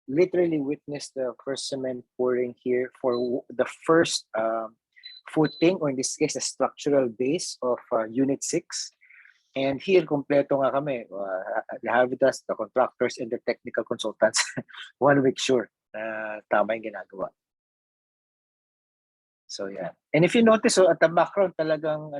Speaker 2: literally witnessed the first cement pouring here for the first footing, or in this case, the structural base of Unit 6. And here, kompleto nga kami. The Habitas, the contractors, and the technical consultants want to make sure na tama yung ginagawa. So, yeah. And if you notice, at the background, talagang,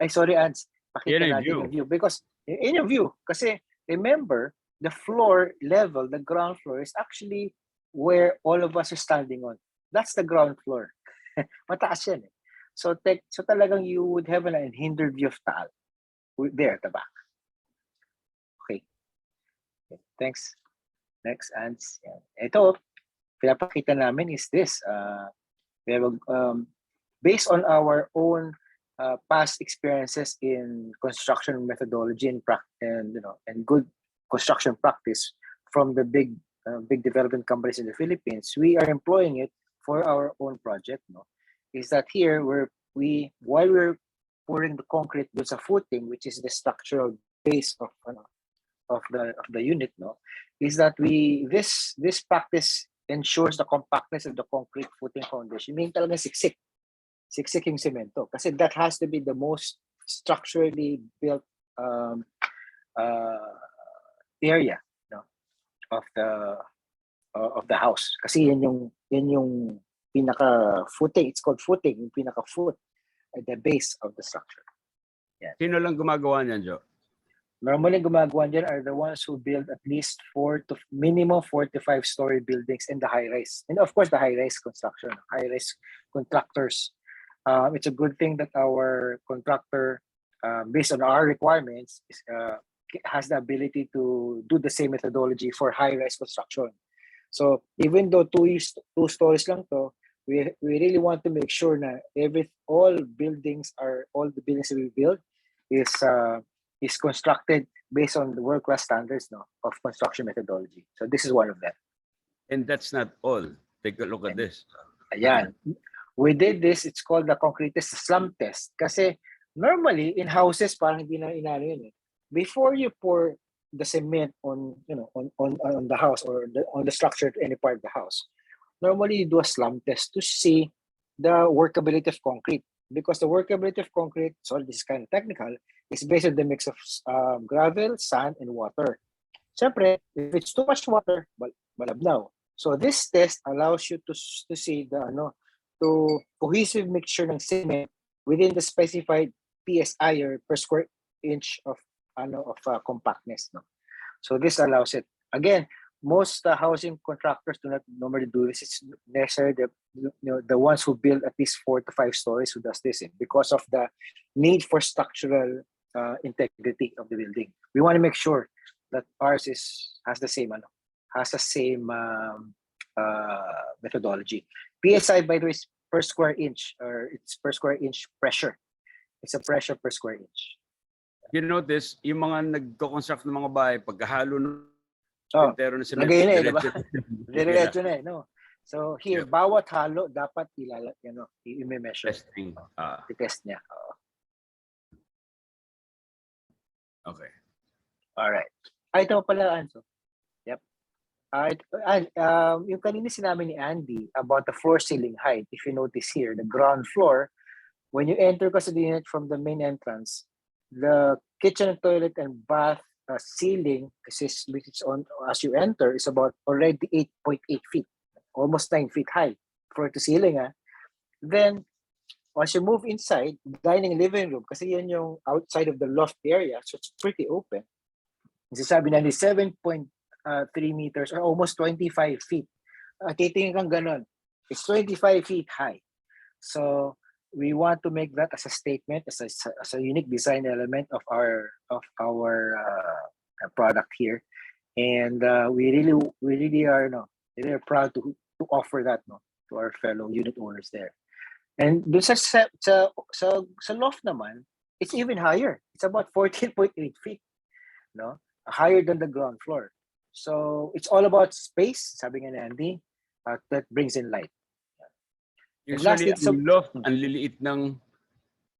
Speaker 2: sorry, Ads, pakita natin yung view. Because, in your view, kasi, remember, the floor level, the ground floor, is actually where all of us are standing on. That's the ground floor. Mataas yan eh. So talagang you would have an unhindered view of Taal. There at the back. Okay. Thanks. Next, Ans. Ito, pinapakita namin is this. We have based on our own past experiences in construction methodology and good construction practice from the big development companies in the Philippines, we are employing it for our own project. No, is that here while we're pouring the concrete with a footing, which is the structural base of the unit, no, is that this practice ensures the compactness of the concrete footing foundation. Meaning talaga siksik yung semento, kasi that has to be the most structurally built area, no, of the house. Kasi yan yung pinaka footing. It's called footing, yung pinaka foot at the base of the structure. Yeah.
Speaker 1: Sino lang gumagawa niyan, Joe?
Speaker 2: Normally, gumagawa niyan are the ones who build at least minimum 4 to 5 story buildings in the high-rise. And of course, the high-rise construction, high-rise contractors. It's a good thing that our contractor, based on our requirements, has the ability to do the same methodology for high-rise construction. So even though two stories lang to, we really want to make sure na all the buildings that we build is constructed based on the world-class standards, no, of construction methodology. So this is one of them.
Speaker 1: And that's not all. Take a look at this.
Speaker 2: Ayan. We did this. It's called the concrete slum test. Kasi normally in houses parang hindi na inano yun eh. Before you pour the cement on the house or on the structure to any part of the house, normally you do a slum test to see the workability of concrete. Because the workability of concrete, sorry, this is kind of technical, is based on the mix of gravel, sand, and water. Siyempre, if it's too much water, malabnaw. So this test allows you to see the cohesive mixture ng cement within the specified PSI, or per square inch of compactness. No? So this allows it. Again, most housing contractors do not normally do this. It's necessary the ones who build at least 4 to 5 stories who does this because of the need for structural integrity of the building. We want to make sure that ours has the same methodology. PSI, by the way, is per square inch, or it's per square inch pressure. It's a pressure per square inch.
Speaker 1: You notice, yung mga nagko-construct ng mga bahay, pagkahalo ng
Speaker 2: lagay na eh, diba? Diretso na eh, no? So here, bawat halo dapat i-measure.
Speaker 1: Testing.
Speaker 2: I-test niya.
Speaker 1: Okay.
Speaker 2: All right. Ito pala, Anso. Yep. Yung kanina sinabi ni Andy about the floor ceiling height, if you notice here, the ground floor, when you enter kasi the unit from the main entrance, the kitchen and toilet and bath ceiling, which is on as you enter, is about already 8.8 feet, almost 9 feet high, floor to ceiling. Then once you move inside, dining living room, kasi yan yung outside of the loft area, so it's pretty open. Sasabi na ni 7.3 meters or almost 25 feet. Titingin kang ganon. It's 25 feet high. So we want to make that as a statement, as a unique design element of our product here, and we really are really are proud to offer that to our fellow unit owners there. And dun sa loft naman, it's even higher. It's about 14.8 feet, higher than the ground floor. So it's all about space, sabi nga ni Andy, that brings in light. And
Speaker 1: Usually,
Speaker 2: lastly,
Speaker 1: ang loft, ang liliit ng,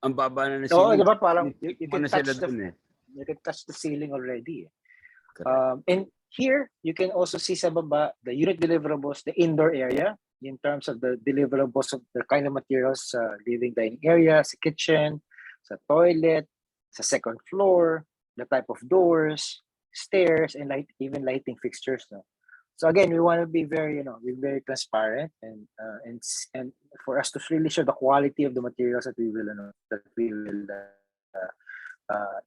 Speaker 1: ang baba na na
Speaker 2: Oo,
Speaker 1: ceiling.
Speaker 2: diba? Parang you can
Speaker 1: Sila
Speaker 2: touch
Speaker 1: dun,
Speaker 2: you can touch the ceiling already.
Speaker 1: Correct.
Speaker 2: And here, you can also see sa baba the unit deliverables, the indoor area, in terms of the deliverables of the kind of materials sa living dining area, sa kitchen, sa toilet, sa second floor, the type of doors, stairs, and even lighting fixtures. So again, we want to be very, be very transparent and for us to really show the quality of the materials that we will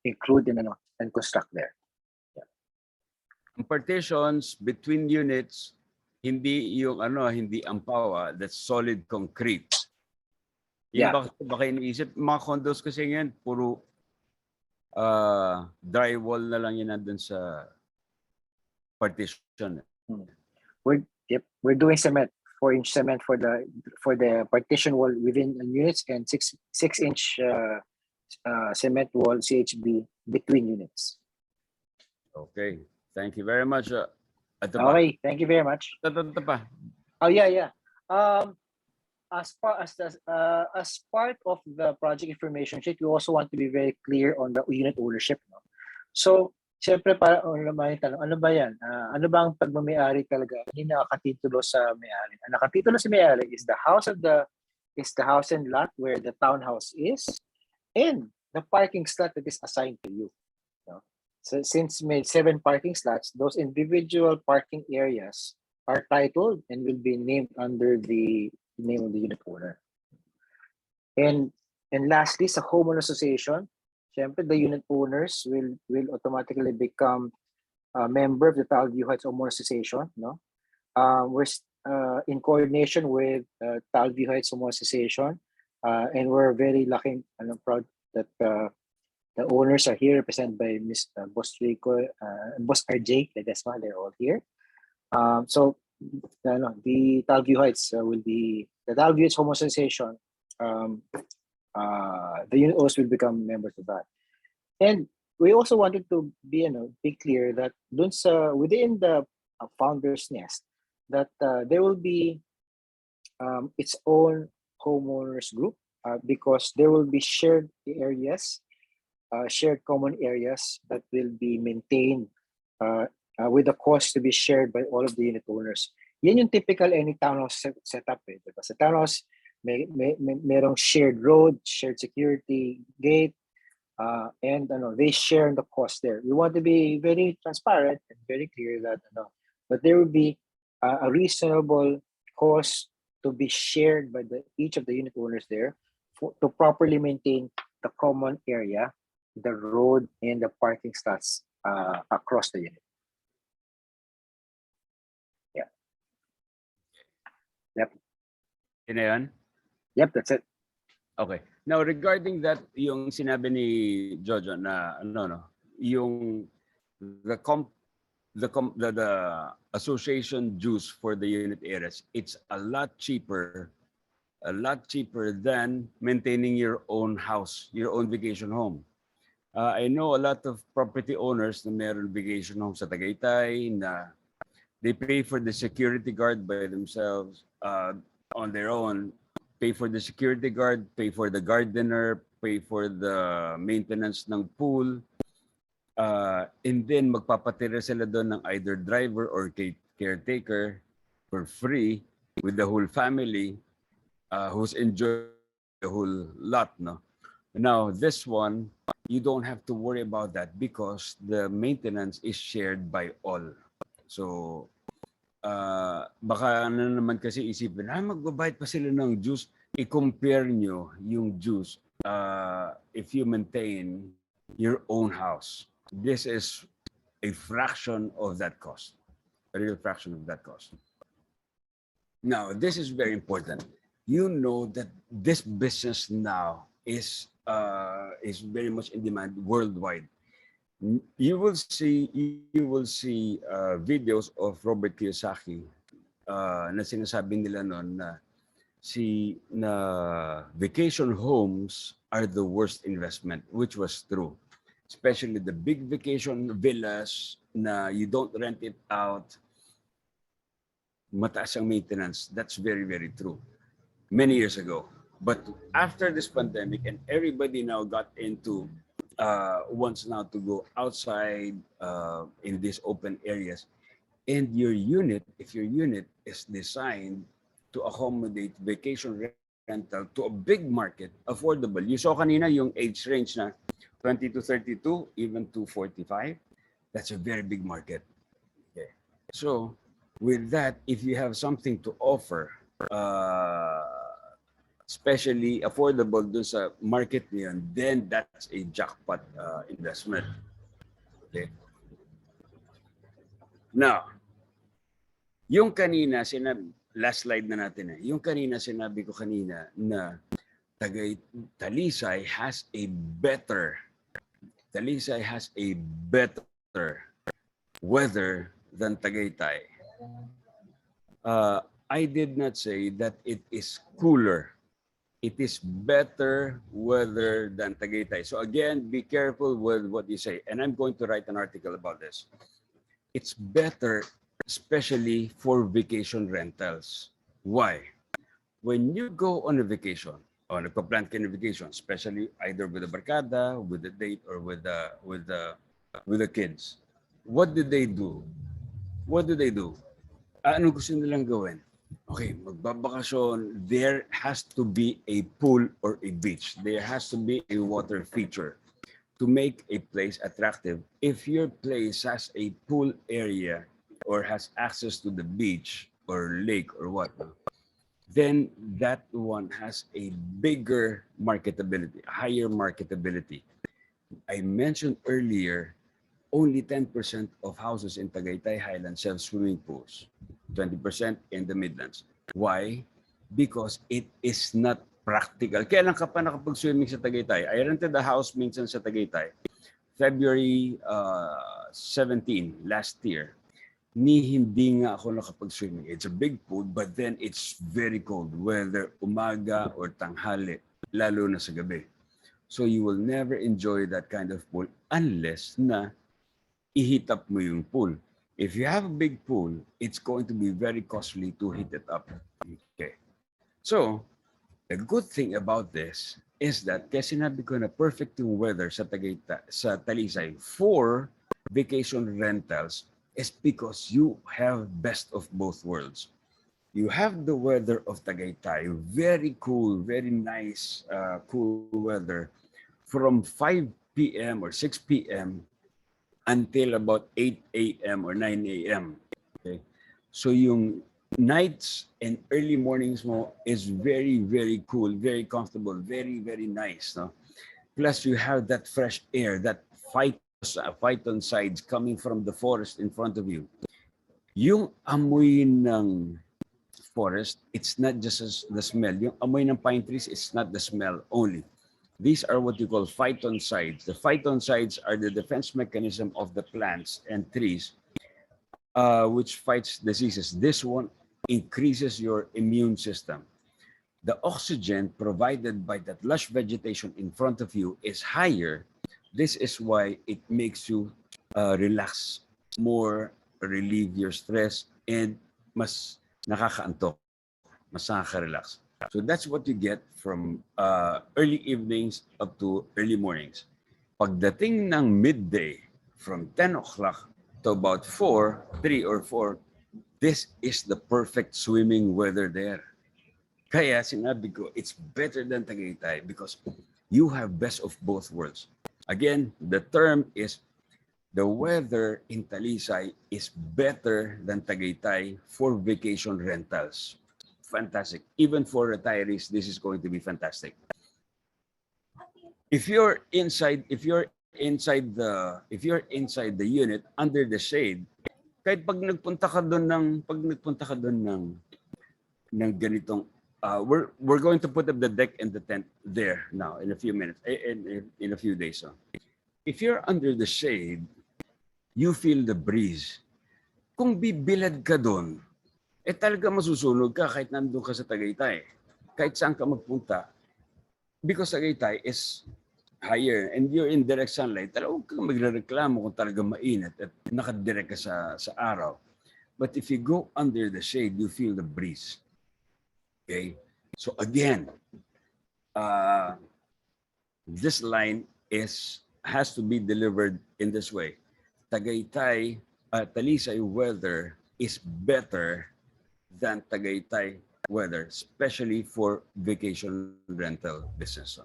Speaker 2: include and construct there.
Speaker 1: Ang partitions between units, hindi yung hindi ampawa, that's solid concrete. Yung baka iniisip, mga condos kasi ngayon, puro drywall na lang yun nandun sa partition.
Speaker 2: We're doing cement, 4-inch cement for the partition wall within units, and 6-inch cement wall CHB between units.
Speaker 1: Okay, thank you very much.
Speaker 2: Okay, thank you very much.
Speaker 1: Pa.
Speaker 2: Oh yeah. As part of the project information sheet, we also want to be very clear on the unit ownership. So, siyempre para tanong, ano ba yan? Ano ba ang pagmamay-ari talaga? Hindi nakatitulo sa may-ari. Ang nakatitulo sa may-ari is the house and lot where the townhouse is, and the parking slot that is assigned to you. So since may 7 parking slots, those individual parking areas are titled and will be named under the name of the unit owner. And lastly, sa homeowner association, syempre the unit owners will automatically become a member of the Talview Heights Homeowner Association. We're in coordination with Talview Heights Homeowner Association, and we're very lucky and proud that the owners are here, represented by Ms. Boss Rico, Boss RJ Ledesma. They're all here. So the Talview Heights will be the Talview Heights Homeowner Association. The unit owners will become members of that. And we also wanted to be clear that within the founders nest, that there will be its own homeowners group, because there will be shared areas, shared common areas that will be maintained with the cost to be shared by all of the unit owners. Yan yung typical any townhouse setup. Diba? Sa townhouse, merong shared road, shared security gate, and they share the cost there. We want to be very transparent and very clear that but there will be a reasonable cost to be shared by each of the unit owners there to properly maintain the common area, the road, and the parking slots across the unit. Yeah. Yep.
Speaker 1: Yun na yun?
Speaker 2: Yep, that's it.
Speaker 1: Okay. Now, regarding that, yung sinabi ni Jojo na yung the association dues for the unit areas, it's a lot cheaper than maintaining your own house, your own vacation home. I know a lot of property owners na meron vacation home sa Tagaytay na they pay for the security guard by themselves on their own. Pay for the security guard, pay for the gardener, pay for the maintenance ng pool, and then magpapatira sila doon ng either driver or caretaker for free with the whole family who's enjoying the whole lot. Now, this one, you don't have to worry about that because the maintenance is shared by all. So, baka naman kasi isipin, magbabayad pa sila ng dues. i-compare nyo yung juice if you maintain your own house. This is a fraction of that cost, a real fraction of that cost. Now, this is very important. You know that this business now is very much in demand worldwide. You will see videos of Robert Kiyosaki na sinasabi nila noon na vacation homes are the worst investment, which was true. Especially the big vacation villas na you don't rent it out, mataas ang maintenance. That's very, very true. Many years ago. But after this pandemic and everybody now got into wants now to go outside in these open areas, and your unit, if your unit is designed to accommodate vacation rental to a big market, affordable. You saw kanina yung age range na 20 to 32, even to 45. That's a very big market. Okay. So with that, if you have something to offer, especially affordable dun sa market niyon, then that's a jackpot investment. Okay. Now, yung kanina sinabi, last slide na natin yung kanina sinabi ko kanina na Talisay has a better weather than Tagaytay. I did not say that it is cooler. It is better weather than Tagaytay. So again, be careful with what you say. And I'm going to write an article about this. It's better, especially for vacation rentals. Why? When you go on a vacation, or nagpa-plan ka ng vacation, especially either with a barkada, with a date, or with the kids, what do they do? Ano gusto nilang gawin? Okay, magbabakasyon, there has to be a pool or a beach. There has to be a water feature to make a place attractive. If your place has a pool area or has access to the beach or lake or what, then that one has a bigger marketability, a higher marketability. I mentioned earlier, only 10% of houses in Tagaytay Highlands have swimming pools, 20% in the Midlands. Why? Because it is not practical. Kailan ka pa nakapag-swimming sa Tagaytay? I rented a house minsan sa Tagaytay, February 17 last year. Hindi nga ako nakapag-swimming. It's a big pool, but then it's very cold, whether umaga or tanghali, lalo na sa gabi. So you will never enjoy that kind of pool unless na i-heat up mo yung pool. If you have a big pool, it's going to be very costly to heat it up. Okay. So, the good thing about this is that kaya sinabi ko na perfect yung weather sa Talisay for vacation rentals is because you have best of both worlds. You have the weather of Tagaytay, very cool, very nice, cool weather from 5 p.m. or 6 p.m. until about 8 a.m. or 9 a.m. Okay? So yung nights and early mornings mo is very, very cool, very comfortable, very, very nice. No? Plus you have that fresh air, that phyton sides coming from the forest in front of you. Yung amoy ng forest, it's not just the smell. Yung amoy ng pine trees, it's not the smell only. These are what you call phytoncides. The phytoncides are the defense mechanism of the plants and trees which fights diseases. This one increases your immune system. The oxygen provided by that lush vegetation in front of you is higher. This is why it makes you relax more, relieve your stress, and mas nakakaantok, mas nakaka-relax. So that's what you get from early evenings up to early mornings. Pagdating ng midday, from 10 o'clock to about 4, 3 or 4, this is the perfect swimming weather there. Kaya sinabi ko, it's better than Tagaytay because you have best of both worlds. Again, the term is the weather in Talisay is better than Tagaytay for vacation rentals. fantastic. Even for retirees, this is going to be fantastic. If you're inside the unit under the shade, kahit pag nagpunta ka doon ng ganitong we're going to put up the deck and the tent there now in a few minutes, in a few days. So. If you're under the shade, you feel the breeze. Kung bibilad ka doon, talaga masusunog ka kahit nandun ka sa Tagaytay. Kahit saan ka magpunta. Because Tagaytay is higher and you're in direct sunlight, talaga huwag kang magrereklamo kung talaga mainit at nakadirect ka sa araw. But if you go under the shade, you feel the breeze. Okay? So again, this line has to be delivered in this way. Tagaytay, Talisay weather is better than Tagaytay weather, especially for vacation rental business.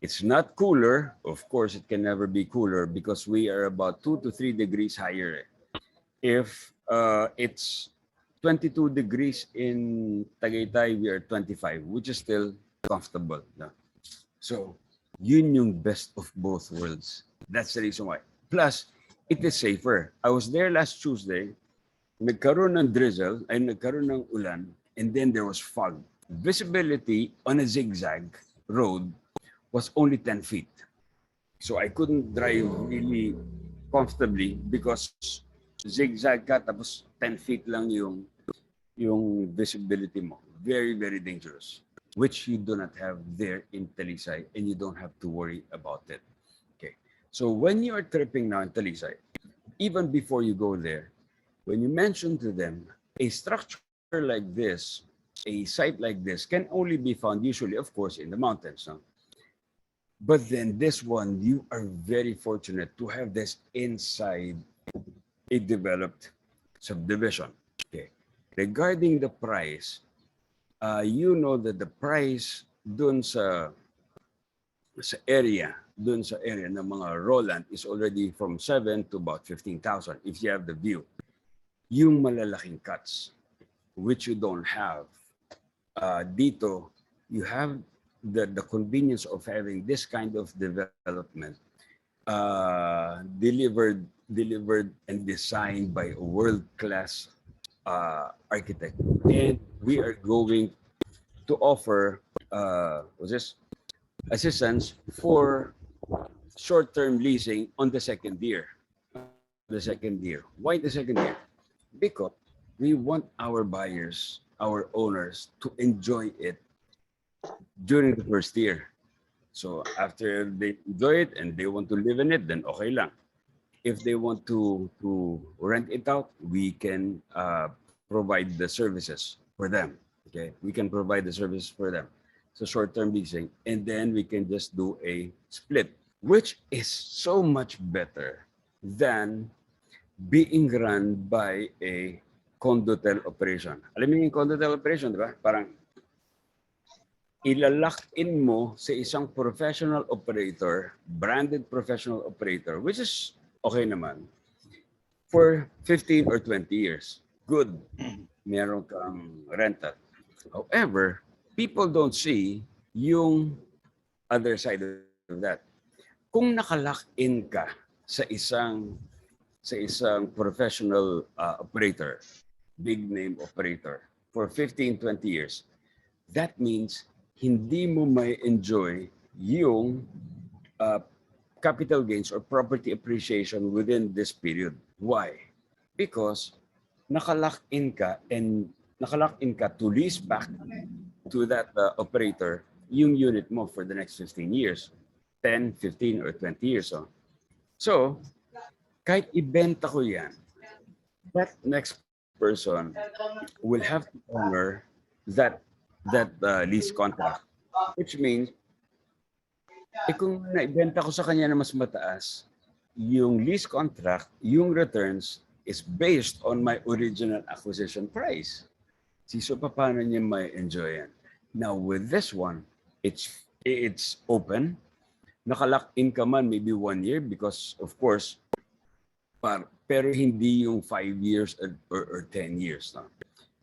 Speaker 1: It's not cooler. Of course, it can never be cooler because we are about 2 to 3 degrees higher. If it's 22 degrees in Tagaytay, we are 25, which is still comfortable. No? So, yun yung best of both worlds. That's the reason why. Plus, it is safer. I was there last Tuesday. Nagkaroon ng drizzle, ay nagkaroon ng ulan, and then there was fog. Visibility on a zigzag road was only 10 feet. So I couldn't drive really comfortably because zigzag ka tapos 10 feet lang yung visibility mo. Very, very dangerous, which you do not have there in Talisay and you don't have to worry about it. Okay. So when you are tripping now in Talisay, even before you go there, when you mention to them a structure like this, a site like this can only be found usually, of course, in the mountains. No? But then this one, you are very fortunate to have this inside a developed subdivision. Okay. Regarding the price, you know that the price dun sa area ng mga Roland is already from 7 to about 15,000 if you have the view. Yung malalaking cuts, which you don't have, dito, you have the convenience of having this kind of development delivered and designed by a world-class architect. And we are going to offer assistance for short-term leasing on the second year. Why the second year? Because we want our buyers, our owners to enjoy it during the first year. So after they enjoy it and they want to live in it, then okay lang. If they want to rent it out, we can provide the services for them. Okay, we can provide the services for them. So short-term leasing, and then we can just do a split, which is so much better than being run by a condotel operation. Alam mo yung condotel operation, di ba? Parang ilalock in mo sa isang professional operator, branded professional operator, which is okay naman, for 15 or 20 years. Good. Meron kang rental. However, people don't see yung other side of that. Kung nakalock in ka sa isang professional operator, big name operator, for 15, 20 years, that means hindi mo may enjoy yung capital gains or property appreciation within this period. Why? Because nakalock in ka to lease back to that operator yung unit mo for the next 15 years, 10, 15, or 20 years. So kahit ibenta ko yan, that next person will have to honor that lease contract, which means kung naibenta ko sa kanya na mas mataas, yung lease contract, yung returns is based on my original acquisition price. So paano niya may enjoy yan? Now with this one, it's open. Nakalock in ka man maybe 1 year because of course, pero hindi yung 5 years or 10 years. No?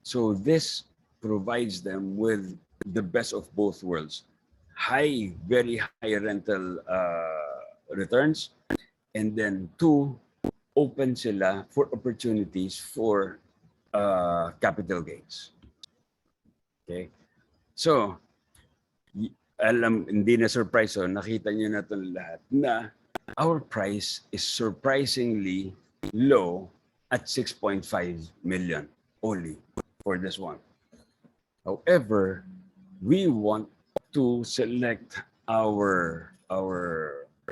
Speaker 1: So this provides them with the best of both worlds. Very high rental returns. And then two, open sila for opportunities for capital gains. Okay? So, hindi na surprise, nakita niyo na itong lahat na our price is surprisingly low at 6.5 million only for this one. However, we want to select our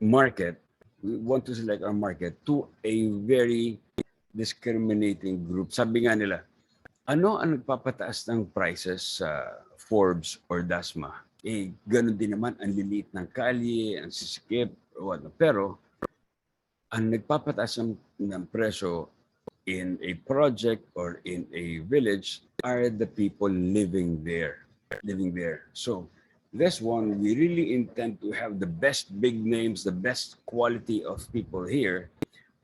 Speaker 1: market. We want to select our market to a very discriminating group. Sabi nga nila, ano ang nagpapataas ng prices sa Forbes or Dasma? Ganun din naman, ang liliit ng kalye, ang sisikip, or what. Pero, ang nagpapataas ng presyo in a project or in a village are the people living there. So, this one, we really intend to have the best big names, the best quality of people here,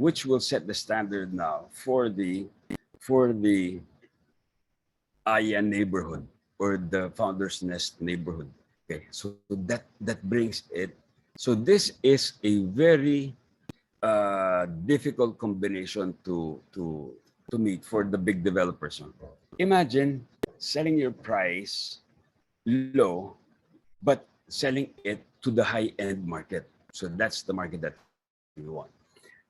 Speaker 1: which will set the standard now for the Aya neighborhood or the Founders Nest neighborhood. Okay, so that brings it. So this is a very difficult combination to meet for the big developers. Imagine selling your price low, but selling it to the high-end market. So that's the market that we want.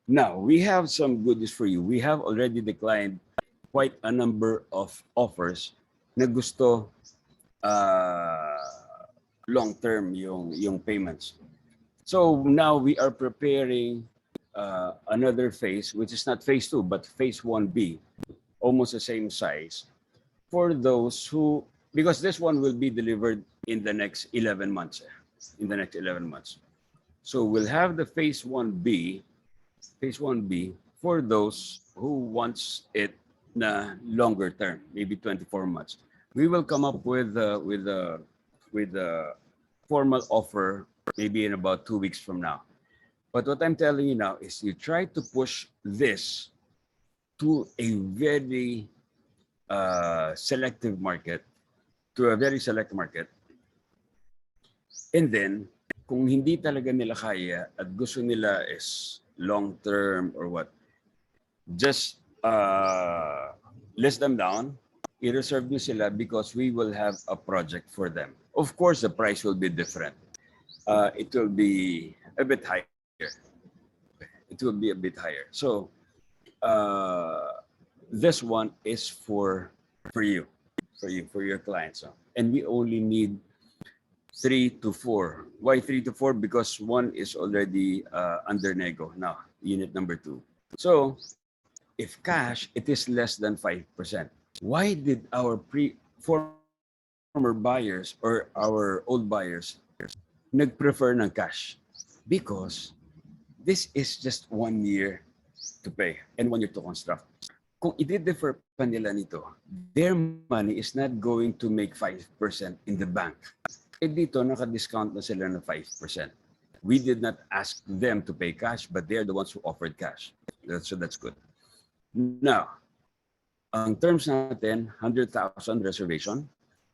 Speaker 1: Now, we have some good news for you. We have already declined quite a number of offers na gusto long-term yung payments. So now we are preparing another phase, which is not phase 2, but phase 1B, almost the same size, for those who, because this one will be delivered in the next 11 months. So we'll have the phase 1B for those who wants it na longer term, maybe 24 months. We will come up with a formal offer maybe in about 2 weeks from now. But what I'm telling you now is you try to push this to a very selective market, and then kung hindi talaga nila kaya at gusto nila is long term or what, just list them down, i-reserve nyo sila because we will have a project for them. Of course, the price will be different. It will be a bit higher. So this one is for your clients. And we only need 3 to 4. Why 3 to 4? Because one is already under nego now, unit number 2. So if cash, it is less than 5%. Why did our former buyers or our old buyers nag-prefer ng cash? Because this is just 1 year to pay and 1 year to construct. Kung i-defer pa nila nito, their money is not going to make 5% in the bank. Dito, naka-discount na sila ng 5%. We did not ask them to pay cash, but they're the ones who offered cash. So that's good. Now, ang terms natin, 100,000 reservation.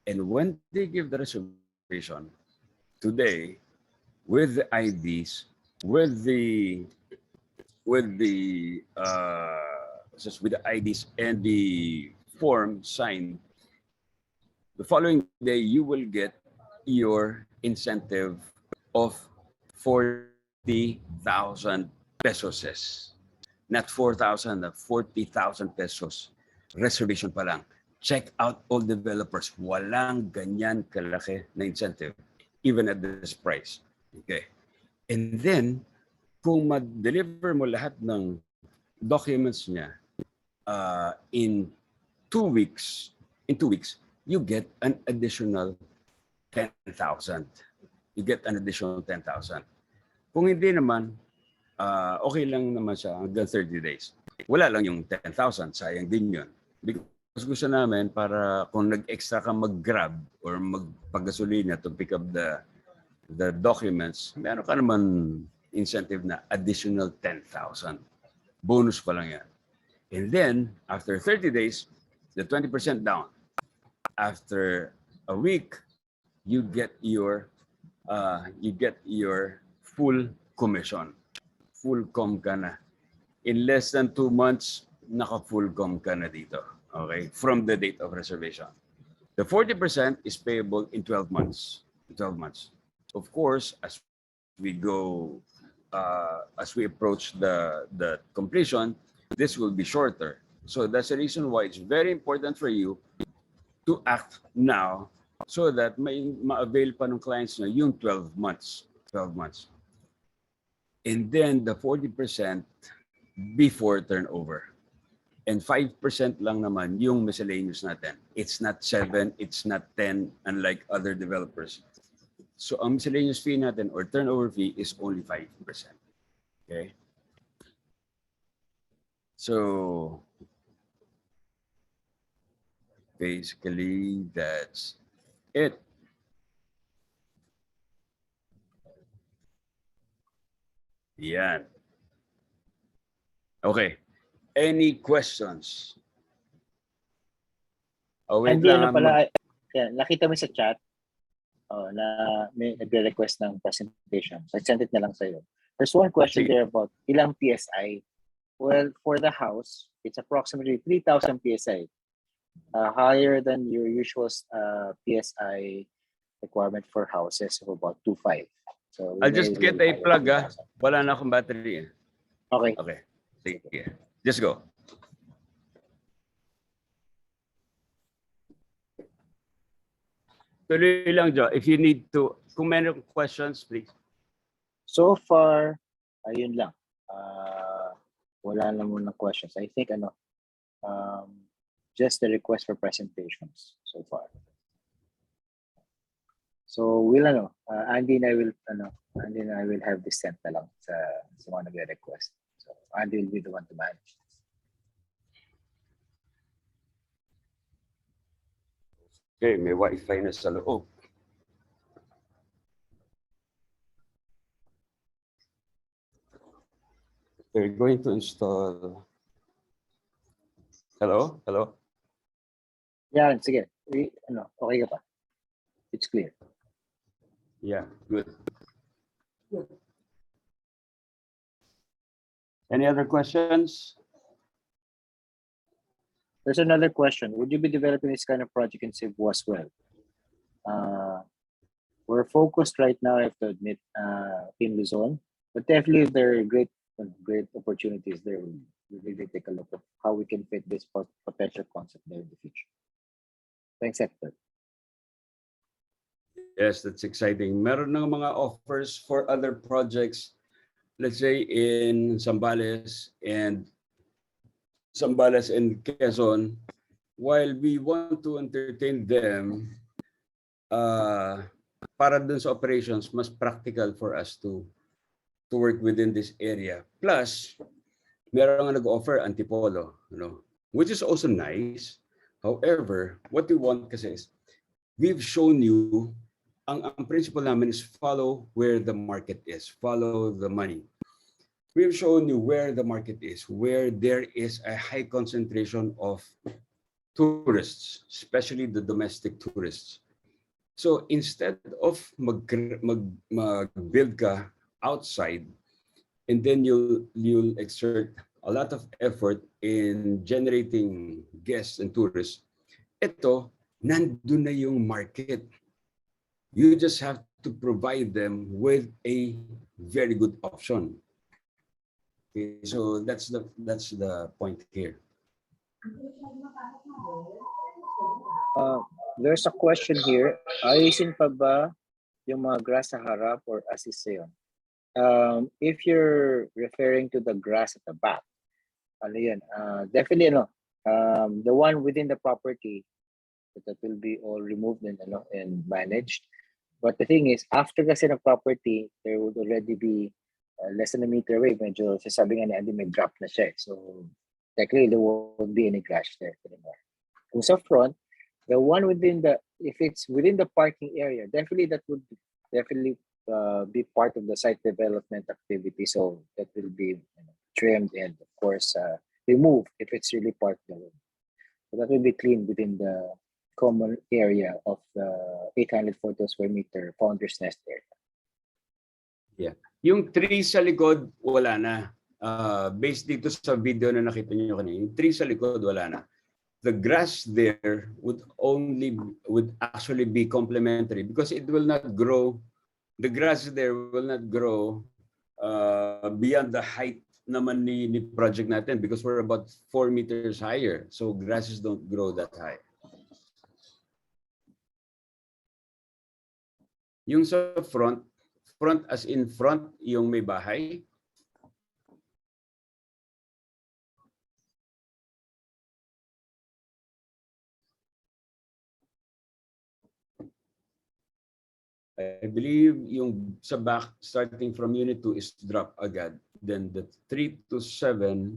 Speaker 1: And when they give the reservation, today, with the IDs, with the IDs and the form signed, the following day you will get your incentive of 40,000 pesos. Not 4,000, 40,000 pesos. Reservation pa lang. Check out all developers. Walang ganyan kalaki na incentive, even at this price. Okay. And then, kung ma-deliver mo lahat ng documents niya in 2 weeks, you get an additional 10,000. Kung hindi naman, okay lang naman siya hanggang 30 days. Wala lang yung 10,000, sayang din yun. Because gusto namin para kung nag-extra ka mag-grab or magpagasolina to pick up the documents, meron ka naman incentive na additional 10,000. Bonus pa lang yan. And then, after 30 days, the 20% down. after a week, you get your full commission. Full com ka na. In less than 2 months, naka-full com ka na dito. Okay? From the date of reservation. The 40% is payable in 12 months. 12 months. Of course, as we go, as we approach the completion, this will be shorter. So that's the reason why it's very important for you to act now so that may ma-avail pa ng clients nyo yung 12 months. 12 months. And then the 40% before turnover. And 5% lang naman yung miscellaneous natin. It's not 7, it's not 10, unlike other developers. So ang miscellaneous fee natin or turnover fee is only 5%. Okay? So basically that's it. Yan. Okay. Any questions? Oh, wait
Speaker 2: Andy, ano
Speaker 1: lang.
Speaker 2: pala, nakita mo sa chat na may nagre-request ng presentation. So I sent it na lang sa'yo. There's one question
Speaker 1: Sige.
Speaker 2: there about ilang PSI. Well, for the house, it's approximately 3,000 PSI. Higher than your usual PSI requirement for houses of about 2.5. So
Speaker 1: I'll just get a plug. Wala na akong battery.
Speaker 2: Okay.
Speaker 1: Okay. Sige. Just go. Tuloy lang, Joe. If you need to, kung meron questions, please.
Speaker 2: So far, ayun lang. Wala na muna questions. I think just the request for presentations so far. So we'll Andy and I will have this sent na lang sa mga nagre-request. So Andy will be the one to manage this.
Speaker 1: Okay, may Wi-Fi na sa loob. We're going to install. Hello? Hello?
Speaker 2: Yan, sige. Okay ka pa? It's clear.
Speaker 1: Yeah, good. Any other questions?
Speaker 2: There's another question. Would you be developing this kind of project in Cebu as well? We're focused right now, I have to admit, in Luzon, but definitely if there are great opportunities there, we'll really take a look at how we can fit this potential concept there in the future. Thanks, Hector.
Speaker 1: Yes, that's exciting. Meron ng mga offers for other projects, let's say in Zambales and Quezon. While we want to entertain them, para dun sa operations, mas practical for us to work within this area. Plus, meron nga nag-offer Antipolo, which is also nice. However, what we want kasi is, we've shown you, ang principle namin is follow where the market is, follow the money. We've shown you where the market is, where there is a high concentration of tourists, especially the domestic tourists. So instead of mag-build ka outside, and then you'll exert a lot of effort in generating guests and tourists, ito, nandun na yung market. You just have to provide them with a very good option. Okay, so that's the point here.
Speaker 2: There's a question here. Ayusin pa ba yung mga grass sa harap or assist yun? If you're referring to the grass at the back, definitely the one within the property that will be all removed and managed. But the thing is, after kasi ng property, there would already be less than a meter away. Medyo sasabi nga ni Andy, may drop na siya. So technically, there won't be any grass there anymore. Kung sa front, the one if it's within the parking area, definitely that would be part of the site development activity. So that will be trimmed and of course removed if it's really part of the road. So that will be cleaned within the common area of the 840 square meter Founder's Nest area?
Speaker 1: Yeah. Yung tree sa likod, wala na. Based dito sa video na nakita niyo kanina, yung tree sa likod, wala na. The grass there would actually be complementary because it will not grow. The grass there will not grow beyond the height naman ni project natin because we're about 4 meters higher. So grasses don't grow that high. Yung sa front as in front, yung may bahay. I believe yung sa back, starting from unit 2 is drop agad. Then the 3 to 7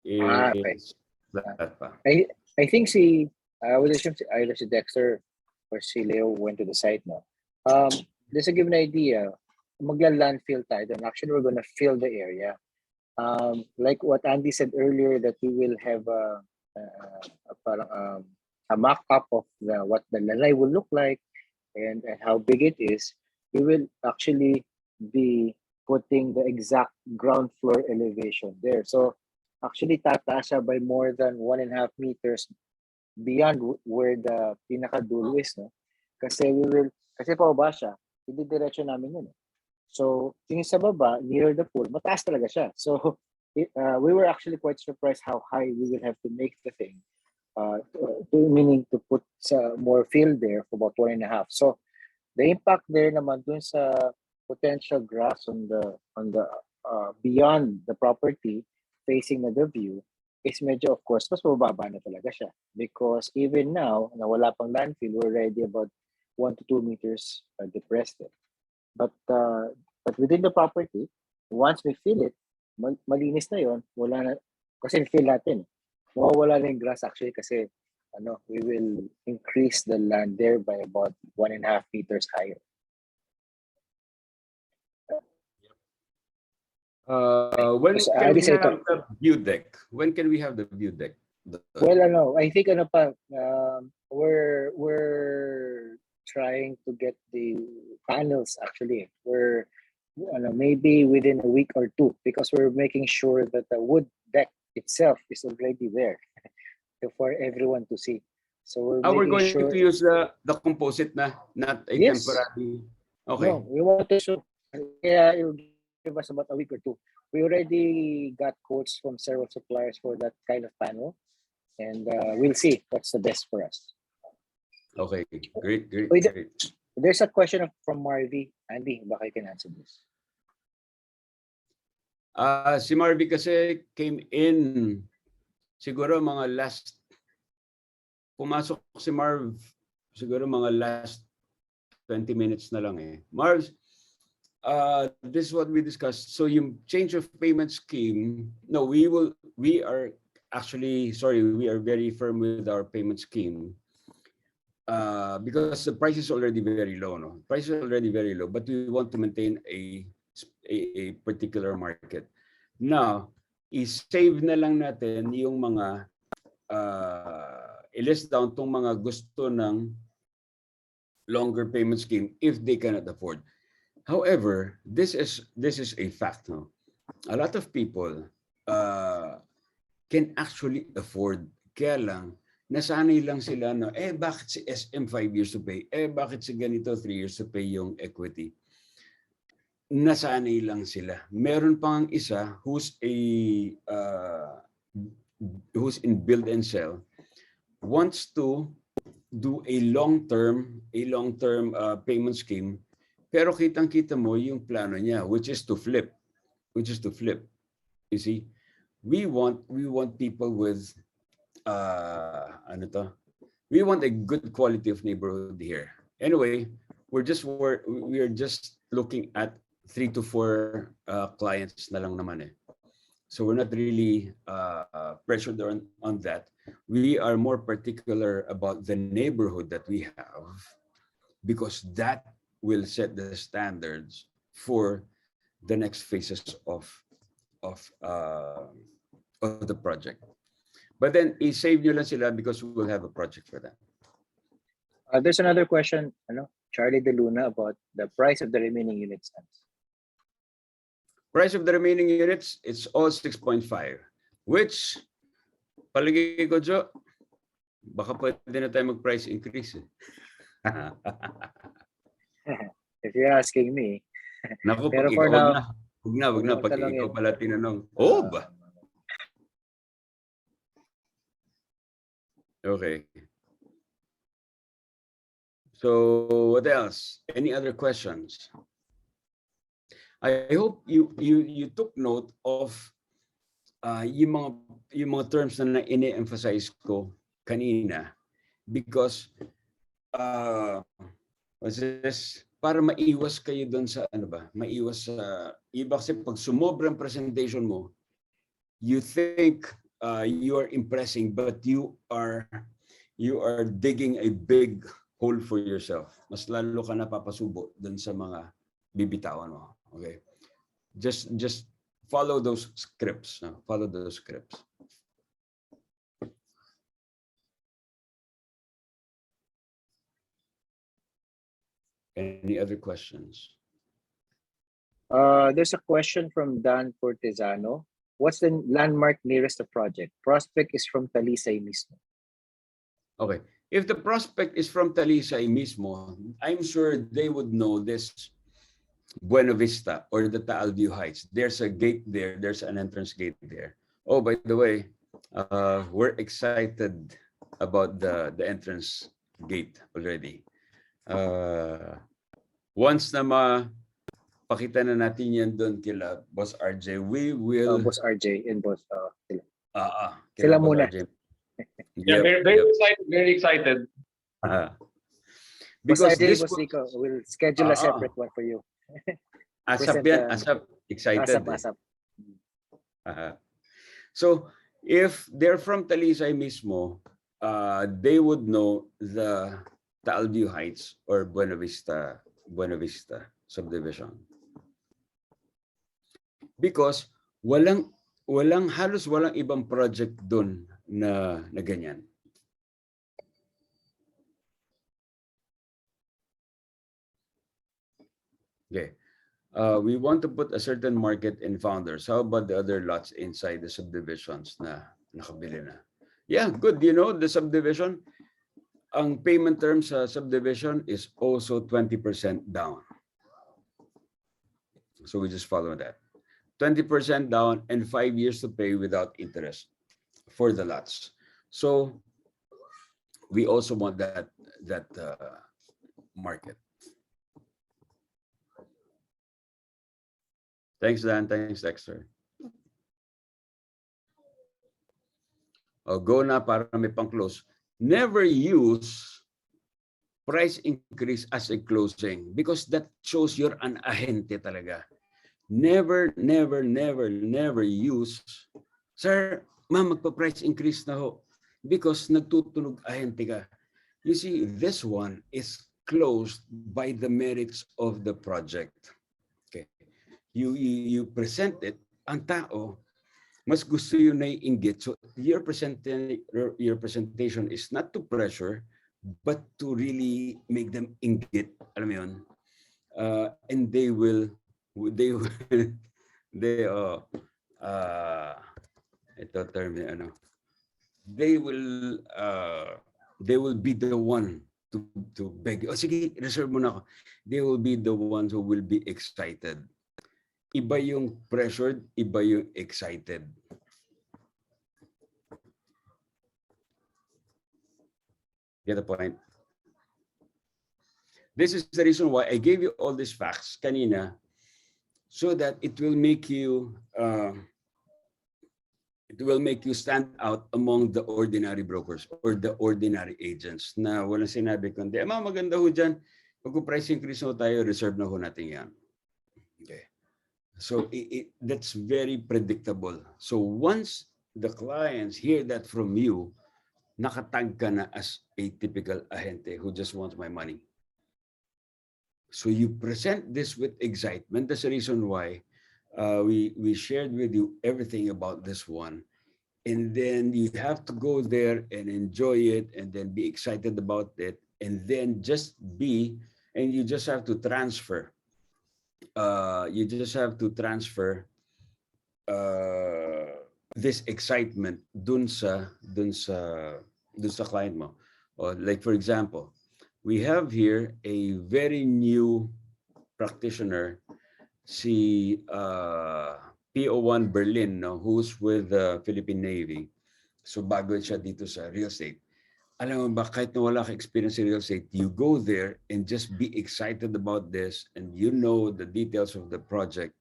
Speaker 1: is flat pa.
Speaker 2: I think I would assume either si Dexter or si Leo went to the site now. Just to give an idea, magla-landfill tayo doon. Actually, we're gonna fill the area. Like what Andy said earlier, that we will have a mock-up of what the lalay will look like and how big it is. We will actually be putting the exact ground floor elevation there. So actually, tataas siya by more than 1.5 meters beyond where the pinakadulo is, no? Kasi pababa siya, hindi diretso namin yun. So, yung sa baba, near the pool, mataas talaga siya. So, we were actually quite surprised how high we will have to make the thing. Meaning to put more fill there for about 1.5. So, the impact there naman dun sa potential grass on the beyond the property facing the view is medyo, of course, mas mababa na talaga siya. Because even now, na wala pang landfill, we're already about 1 to 2 meters depressed. But within the property, once we fill it, malinis na yon, wala na, kasi fill natin. Mawawala na yung grass actually kasi we will increase the land there by about 1.5 meters higher.
Speaker 1: When can we have the view deck? When can we have the view deck?
Speaker 2: Well, I think we're trying to get the panels actually. We're maybe within a week or two because we're making sure that the wood deck itself is already there for everyone to see. So
Speaker 1: we're going to use the composite not a temporary. Okay.
Speaker 2: No, we want to show. Yeah, it will give us about a week or two. We already got quotes from several suppliers for that kind of panel, and we'll see what's the best for us.
Speaker 1: Okay, great.
Speaker 2: There's a question from Marvy. Andy, baka you can answer this.
Speaker 1: Si Marvy kasi came in siguro mga pumasok si Marv siguro mga last 20 minutes na lang eh. Marv, this is what we discussed. So yung change of payment scheme, no, we are very firm with our payment scheme. Because the price is already very low, no? Price is already very low, but we want to maintain a particular market. Now, i-save na lang natin yung mga i-list down tong mga gusto ng longer payment scheme if they cannot afford. However, this is a fact, no? A lot of people can actually afford. Kaya lang nasanay lang sila na, bakit si SM 5 years to pay? Bakit si ganito 3 years to pay yung equity? Nasanay lang sila. Meron pang isa who's in build and sell, wants to do a long-term payment scheme, pero kitang-kita mo yung plano niya, which is to flip. You see, we want people with we want a good quality of neighborhood here. Anyway, we are just looking at 3 to 4 clients na lang naman eh. So we're not really pressured on that. We are more particular about the neighborhood that we have because that will set the standards for the next phases of the project. But then, i-save nyo lang sila because we'll have a project for them.
Speaker 2: There's another question, Charlie De Luna, about the price of the remaining units.
Speaker 1: Price of the remaining units, it's all 6.5, which, palagay ko, Jo, baka pwede na tayo mag-price increase.
Speaker 2: If you're asking me.
Speaker 1: Naku,
Speaker 2: Pero
Speaker 1: pag
Speaker 2: for
Speaker 1: ikaw,
Speaker 2: now,
Speaker 1: wag na, pag
Speaker 2: tanongin.
Speaker 1: ikaw pala tinanong. Oh, ba? Okay. So, what else? Any other questions? I hope you took note of yung mga terms na ini-emphasize ko kanina, because what's this? Para maiwas kayo doon sa maiwas sa iba, kasi pag sumobrang presentation mo, you think you are impressing, but you are digging a big hole for yourself. Mas lalo ka napapasubo doon sa mga bibitawan mo. Okay? Just follow those scripts. Follow those scripts. Any other questions?
Speaker 2: There's a question from Dan Cortesano. What's the landmark nearest the project? Prospect is from Talisay mismo.
Speaker 1: Okay. If the prospect is from Talisay mismo, I'm sure they would know this Buena Vista or the Taal View Heights. There's a gate there. There's an entrance gate there. Oh, by the way, we're excited about the entrance gate already. Once na pakita na natin yan doon kila Boss RJ, we will...
Speaker 2: Boss RJ and Boss sila.
Speaker 1: Sila
Speaker 2: muna.
Speaker 1: RJ.
Speaker 3: Yeah, very excited. Very excited.
Speaker 2: Because
Speaker 1: Because
Speaker 2: RJ,
Speaker 1: this
Speaker 2: Boss Rico, will schedule a separate one for you.
Speaker 1: ASAP yan, ASAP. Excited.
Speaker 2: ASAP.
Speaker 1: So, if they're from Talisay mismo, they would know the Taal View Heights or Buena Vista subdivision. Because halos walang ibang project doon na ganyan. Okay. We want to put a certain market in Founders. How about the other lots inside the subdivisions na nakabili na? Yeah, good. You know, the subdivision, ang payment terms sa subdivision is also 20% down. So we just follow that. 20% down and 5 years to pay without interest for the lots. So we also want that market. Thanks, Dan. Thanks, Dexter. Go na para may pang-close. Never use price increase as a closing because that shows you're an ahente talaga. Never use, sir, ma'am, magpa-price increase na ho because nagtutunog ahente ka. You see, this one is closed by the merits of the project. Okay. You present it, ang tao, mas gusto yun na iinggit. So your presentation is not to pressure, but to really make them inggit. Alam mo yun? And they will be the one to beg. Oh, sige, reserve mo na ako. They will be the ones who will be excited. Iba yung pressured, iba yung excited. Get the point? This is the reason why I gave you all these facts kanina, so that it will make you stand out among the ordinary brokers or the ordinary agents na walang sinabi kundi, maganda ho dyan, pag-price increase ho tayo, reserve na ho natin yan. Okay. So that's very predictable. So once the clients hear that from you, nakatag ka na as a typical ahente who just wants my money. So you present this with excitement. That's the reason why we shared with you everything about this one. and then you have to go there and enjoy it and then be excited about it and then just be, and you just have to transfer. This excitement dun sa client mo. Or like for example, we have here a very new practitioner, si PO1 Berlin, no, who's with the Philippine Navy. So bago siya dito sa real estate. Alam mo ba, kahit na wala ka experience in real estate, you go there and just be excited about this and you know the details of the project.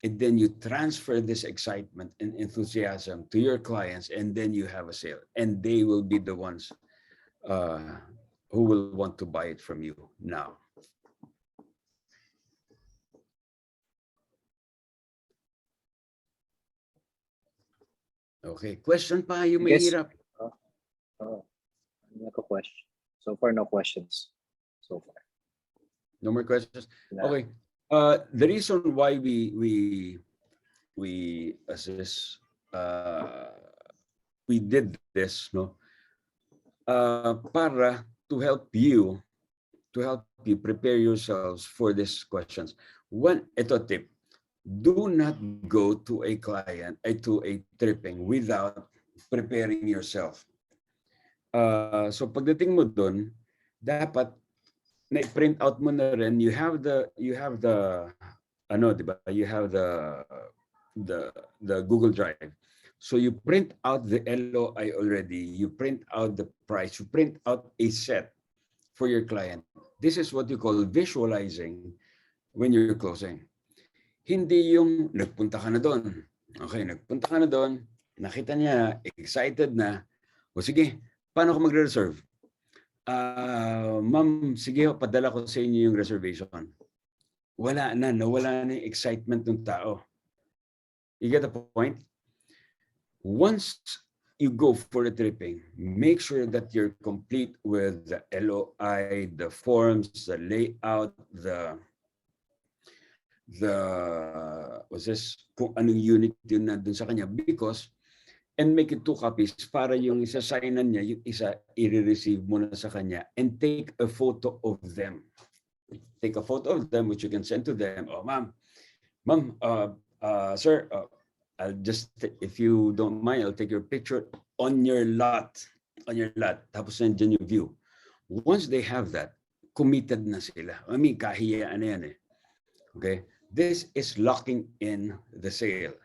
Speaker 1: And then you transfer this excitement and enthusiasm to your clients, and then you have a sale. And they will be the ones who will want to buy it from you now. Okay, question pa yung
Speaker 2: Yes.
Speaker 1: mahirap.
Speaker 2: No question. So far, no questions. So far.
Speaker 1: No more questions.
Speaker 2: No.
Speaker 1: Okay. The reason why we assist, we did this, no, para to help you prepare yourselves for these questions. Ito tip, do not go to a client, to a tripping without preparing yourself. So pagdating mo dun, dapat na-print out mo na rin. You have the ano, di ba? You have the Google Drive. So you print out the LOI already. You print out the price. You print out a set for your client. This is what you call visualizing when you're closing. Hindi yung nagpunta ka na doon. Okay, nagpunta ka na doon, nakita niya, excited na. O sige, paano ko magre-reserve? Ma'am, sige, padala ko sa inyo yung reservation. Wala na, nawala na yung excitement ng tao. You get the point? Once you go for the tripping, make sure that you're complete with the LOI, the forms, the layout, kung anong unit yun nandun sa kanya, because, and make it 2 copies para yung isa signan niya, yung isa i-receive mo na sa kanya, and take a photo of them. Take a photo of them which you can send to them. Oh, ma'am, sir, I'll just, if you don't mind, I'll take your picture on your lot. Tapos nandiyan yung view. Once they have that, committed na sila. I mean, kahiyaan na yan eh. Okay? This is locking in the sale.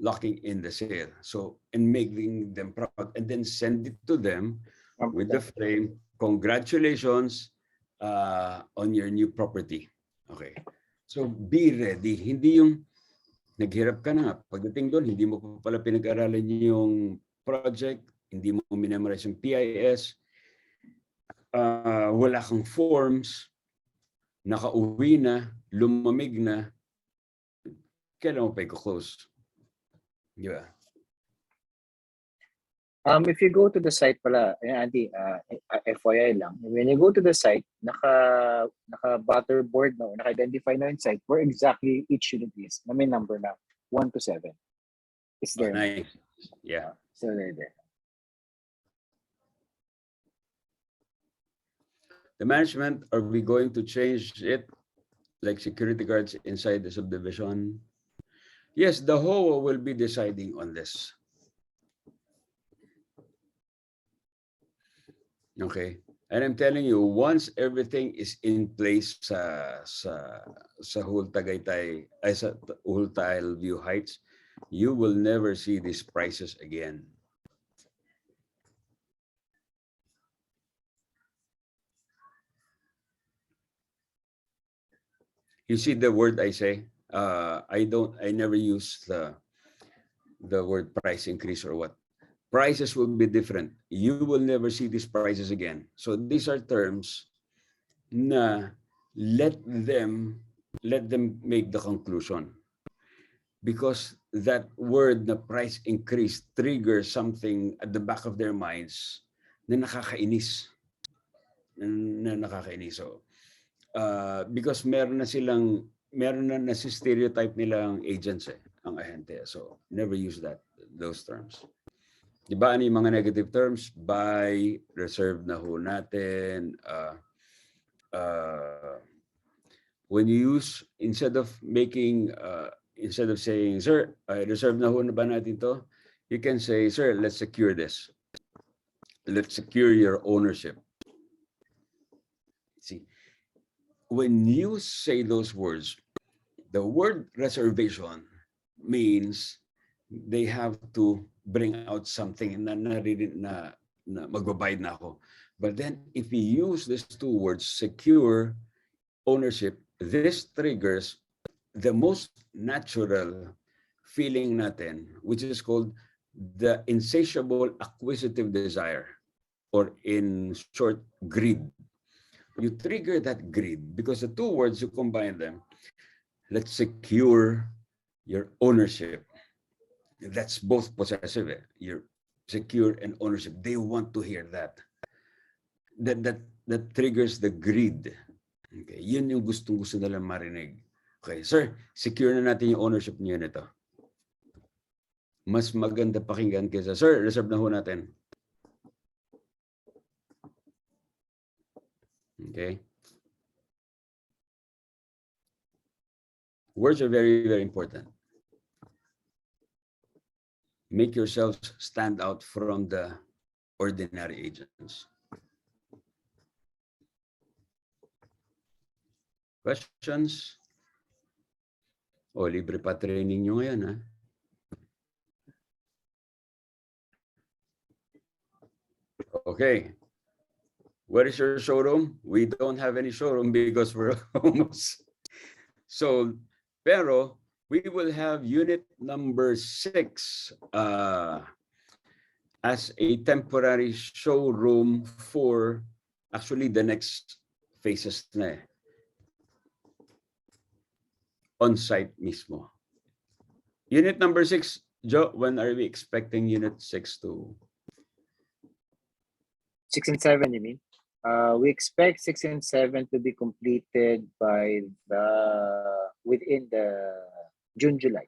Speaker 1: Locking in the sale. So, and making them proud, and then send it to them with the frame. Congratulations on your new property. Okay. So, be ready. Hindi yung naghirap ka na nga. Pagdating doon, hindi mo pa pala pinag-aralan yung project, hindi mo minamarize yung PIS, wala kang forms, nakauwi na, lumamig na, kailan mo pa i-close? Di ba?
Speaker 2: If you go to the site pala, Andy, FYI lang, when you go to the site, naka-butterboard na, naka-identify na yung site where exactly each unit is, na may number na 1 to 7. It's there.
Speaker 1: Nice. Yeah.
Speaker 2: So they're there.
Speaker 1: The management, are we going to change it like security guards inside the subdivision? Yes, the HOA will be deciding on this. Okay. And I'm telling you, once everything is in place sa whole Tagaytay, sa whole Tile View Heights, you will never see these prices again. You see the word I say? I never use the word price increase or what. Prices will be different. You will never see these prices again. So these are terms na let them make the conclusion. Because that word, the price increase, triggers something at the back of their minds na nakakainis. So, because meron na si stereotype nilang agents eh. ang ahente. So never use those terms. Diba ano yung mga negative terms? Buy, reserve na ho natin. When you use, instead of saying, sir, reserve na ho na ba natin to? You can say, sir, let's secure this. Let's secure your ownership. See, when you say those words, the word reservation means they have to bring out something na magbabayad na ako. But then if we use these two words, secure, ownership, this triggers the most natural feeling natin, which is called the insatiable acquisitive desire, or in short, greed. You trigger that greed because the two words, you combine them. Let's secure your ownership. That's both possessive. You're secure and ownership. They want to hear that. That triggers the greed. Okay, yun yung gustong-gusto nila marinig. Okay, sir, secure na natin yung ownership niyo nito. Mas maganda pakinggan kaysa, sir, reserve na ho natin. Okay? Words are very, very important. Make yourselves stand out from the ordinary agents. Questions? O, libre pa training nyo ngayon, ha? Okay. Where is your showroom? We don't have any showroom because we're almost sold. Pero we will have unit number 6 as a temporary showroom for actually the next phases na on-site mismo. Unit number 6, Joe, when are we expecting unit 6 to?
Speaker 2: 6 and 7, you mean? We expect 6 and 7 to be completed by within the June, July.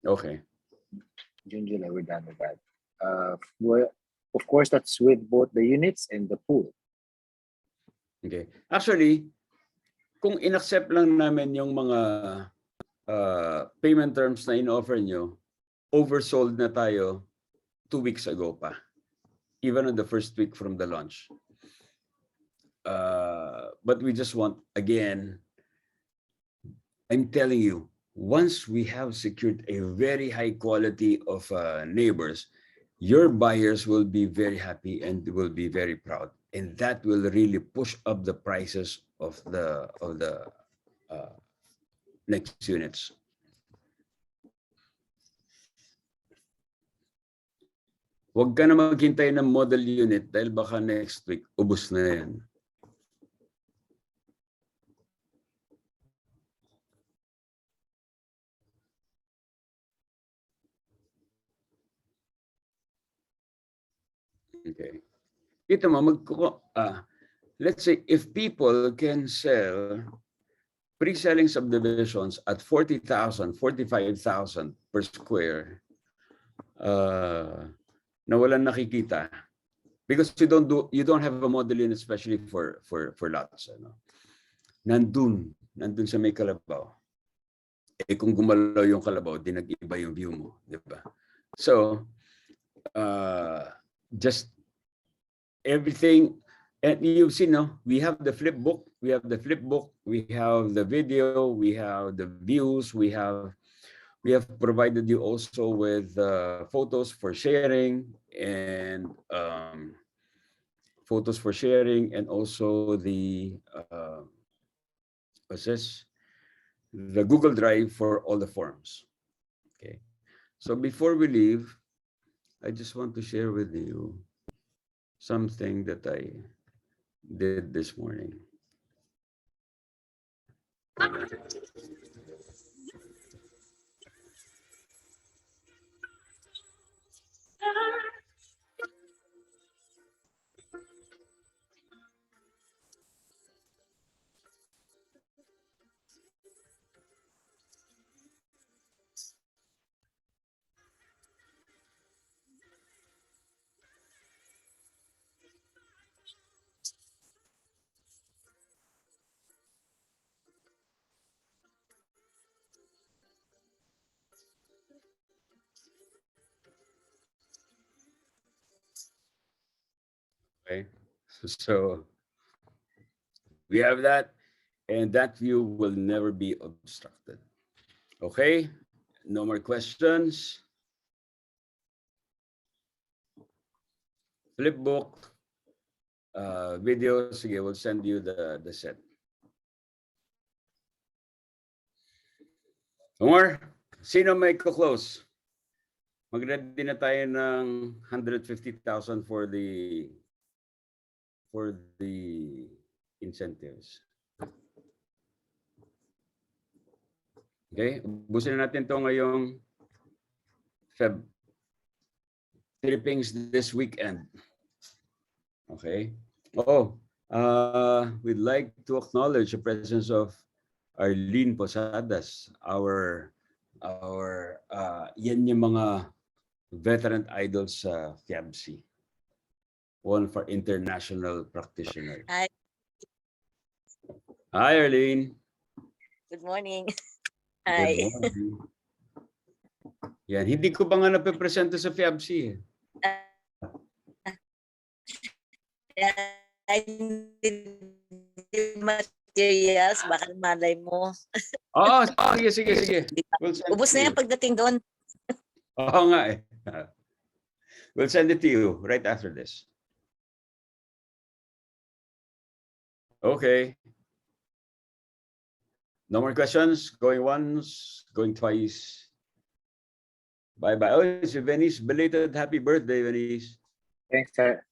Speaker 1: Okay.
Speaker 2: June, July, we're done with that. Of course, that's with both the units and the pool.
Speaker 1: Okay. Actually, kung inaccept lang namin yung mga payment terms na in-offer nyo, oversold na tayo 2 weeks ago pa. Even on the first week from the launch. But we just want, again, I'm telling you, once we have secured a very high quality of neighbors, your buyers will be very happy and will be very proud. And that will really push up the prices of the next units. Huwag ka na maghintay ng model unit dahil baka next week, ubos na yan. Okay. Ito mo, let's say if people can sell pre-selling subdivisions at 40,000, 45,000 per square, na walang nakikita, because you don't have a model unit especially for lots, ano. Nandun sa may kalabaw. Eh kung gumalaw yung kalabaw, di nag-iba yung view mo, di ba? So, just everything, and you've seen, no? We have the flip book, we have the video, we have the views, we have provided you also with photos for sharing and also the what's this? The Google Drive for all the forms. Okay. So before we leave, I just want to share with you something that I did this morning. Okay. So we have that, and that view will never be obstructed. Okay. No more questions. Flipbook, video. Sige, we'll send you the set. Omar, sino may close? Mag-ready na tayo ng 150,000 for the incentives. Okay, ubusin na natin to ngayong Feb. Trippings this weekend. Okay. Oh, we'd like to acknowledge the presence of Arlene Posadas, yan yung mga veteran idols sa FIABC. One for international practitioners.
Speaker 4: Hi.
Speaker 1: Hi, Arlene.
Speaker 4: Good morning.
Speaker 1: Good
Speaker 4: Hi.
Speaker 1: morning. Yan, hindi ko pa nga napipresento sa FIABC.
Speaker 4: Materials, baka malay mo.
Speaker 1: Oo, sige. We'll send
Speaker 4: Ubus
Speaker 1: it to
Speaker 4: na
Speaker 1: you.
Speaker 4: yan pagdating doon.
Speaker 1: Oo nga eh. We'll send it to you right after this. Okay. No more questions? Going once, going twice. Bye-bye. Oh, it's Venice. Belated happy birthday, Venice.
Speaker 2: Thanks, sir.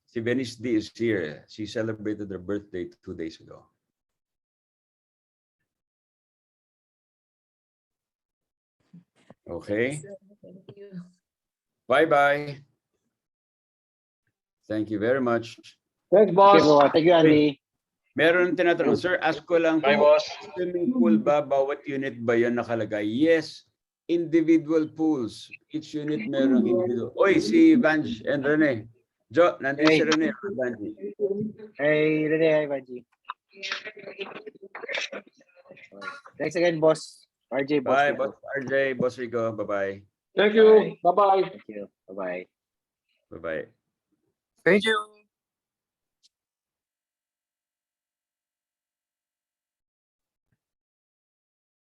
Speaker 1: Si Venice D is here. She celebrated her birthday 2 days ago. Okay.
Speaker 4: Thank you.
Speaker 1: Bye-bye. Thank you very much.
Speaker 3: Thanks,
Speaker 2: Thank
Speaker 3: boss.
Speaker 2: you, Thank you, Andy.
Speaker 1: Meron tinatanong, sir, ask ko lang,
Speaker 3: Bye, boss.
Speaker 1: swimming pool ba, bawat unit ba yan nakalagay? Yes, individual pools. Each unit merong individual. Oy, si Vanj and Rene. Jo, nandito
Speaker 2: Hey.
Speaker 1: si Rene. Vanj.
Speaker 2: Hey, Rene. Hi, Baji. Thanks again, boss. RJ, boss.
Speaker 1: Bye,
Speaker 2: Rico.
Speaker 1: boss RJ, boss Rico. Bye-bye.
Speaker 3: Thank you. Bye-bye.
Speaker 2: Thank you. Bye-bye.
Speaker 1: Bye-bye.
Speaker 2: Thank you.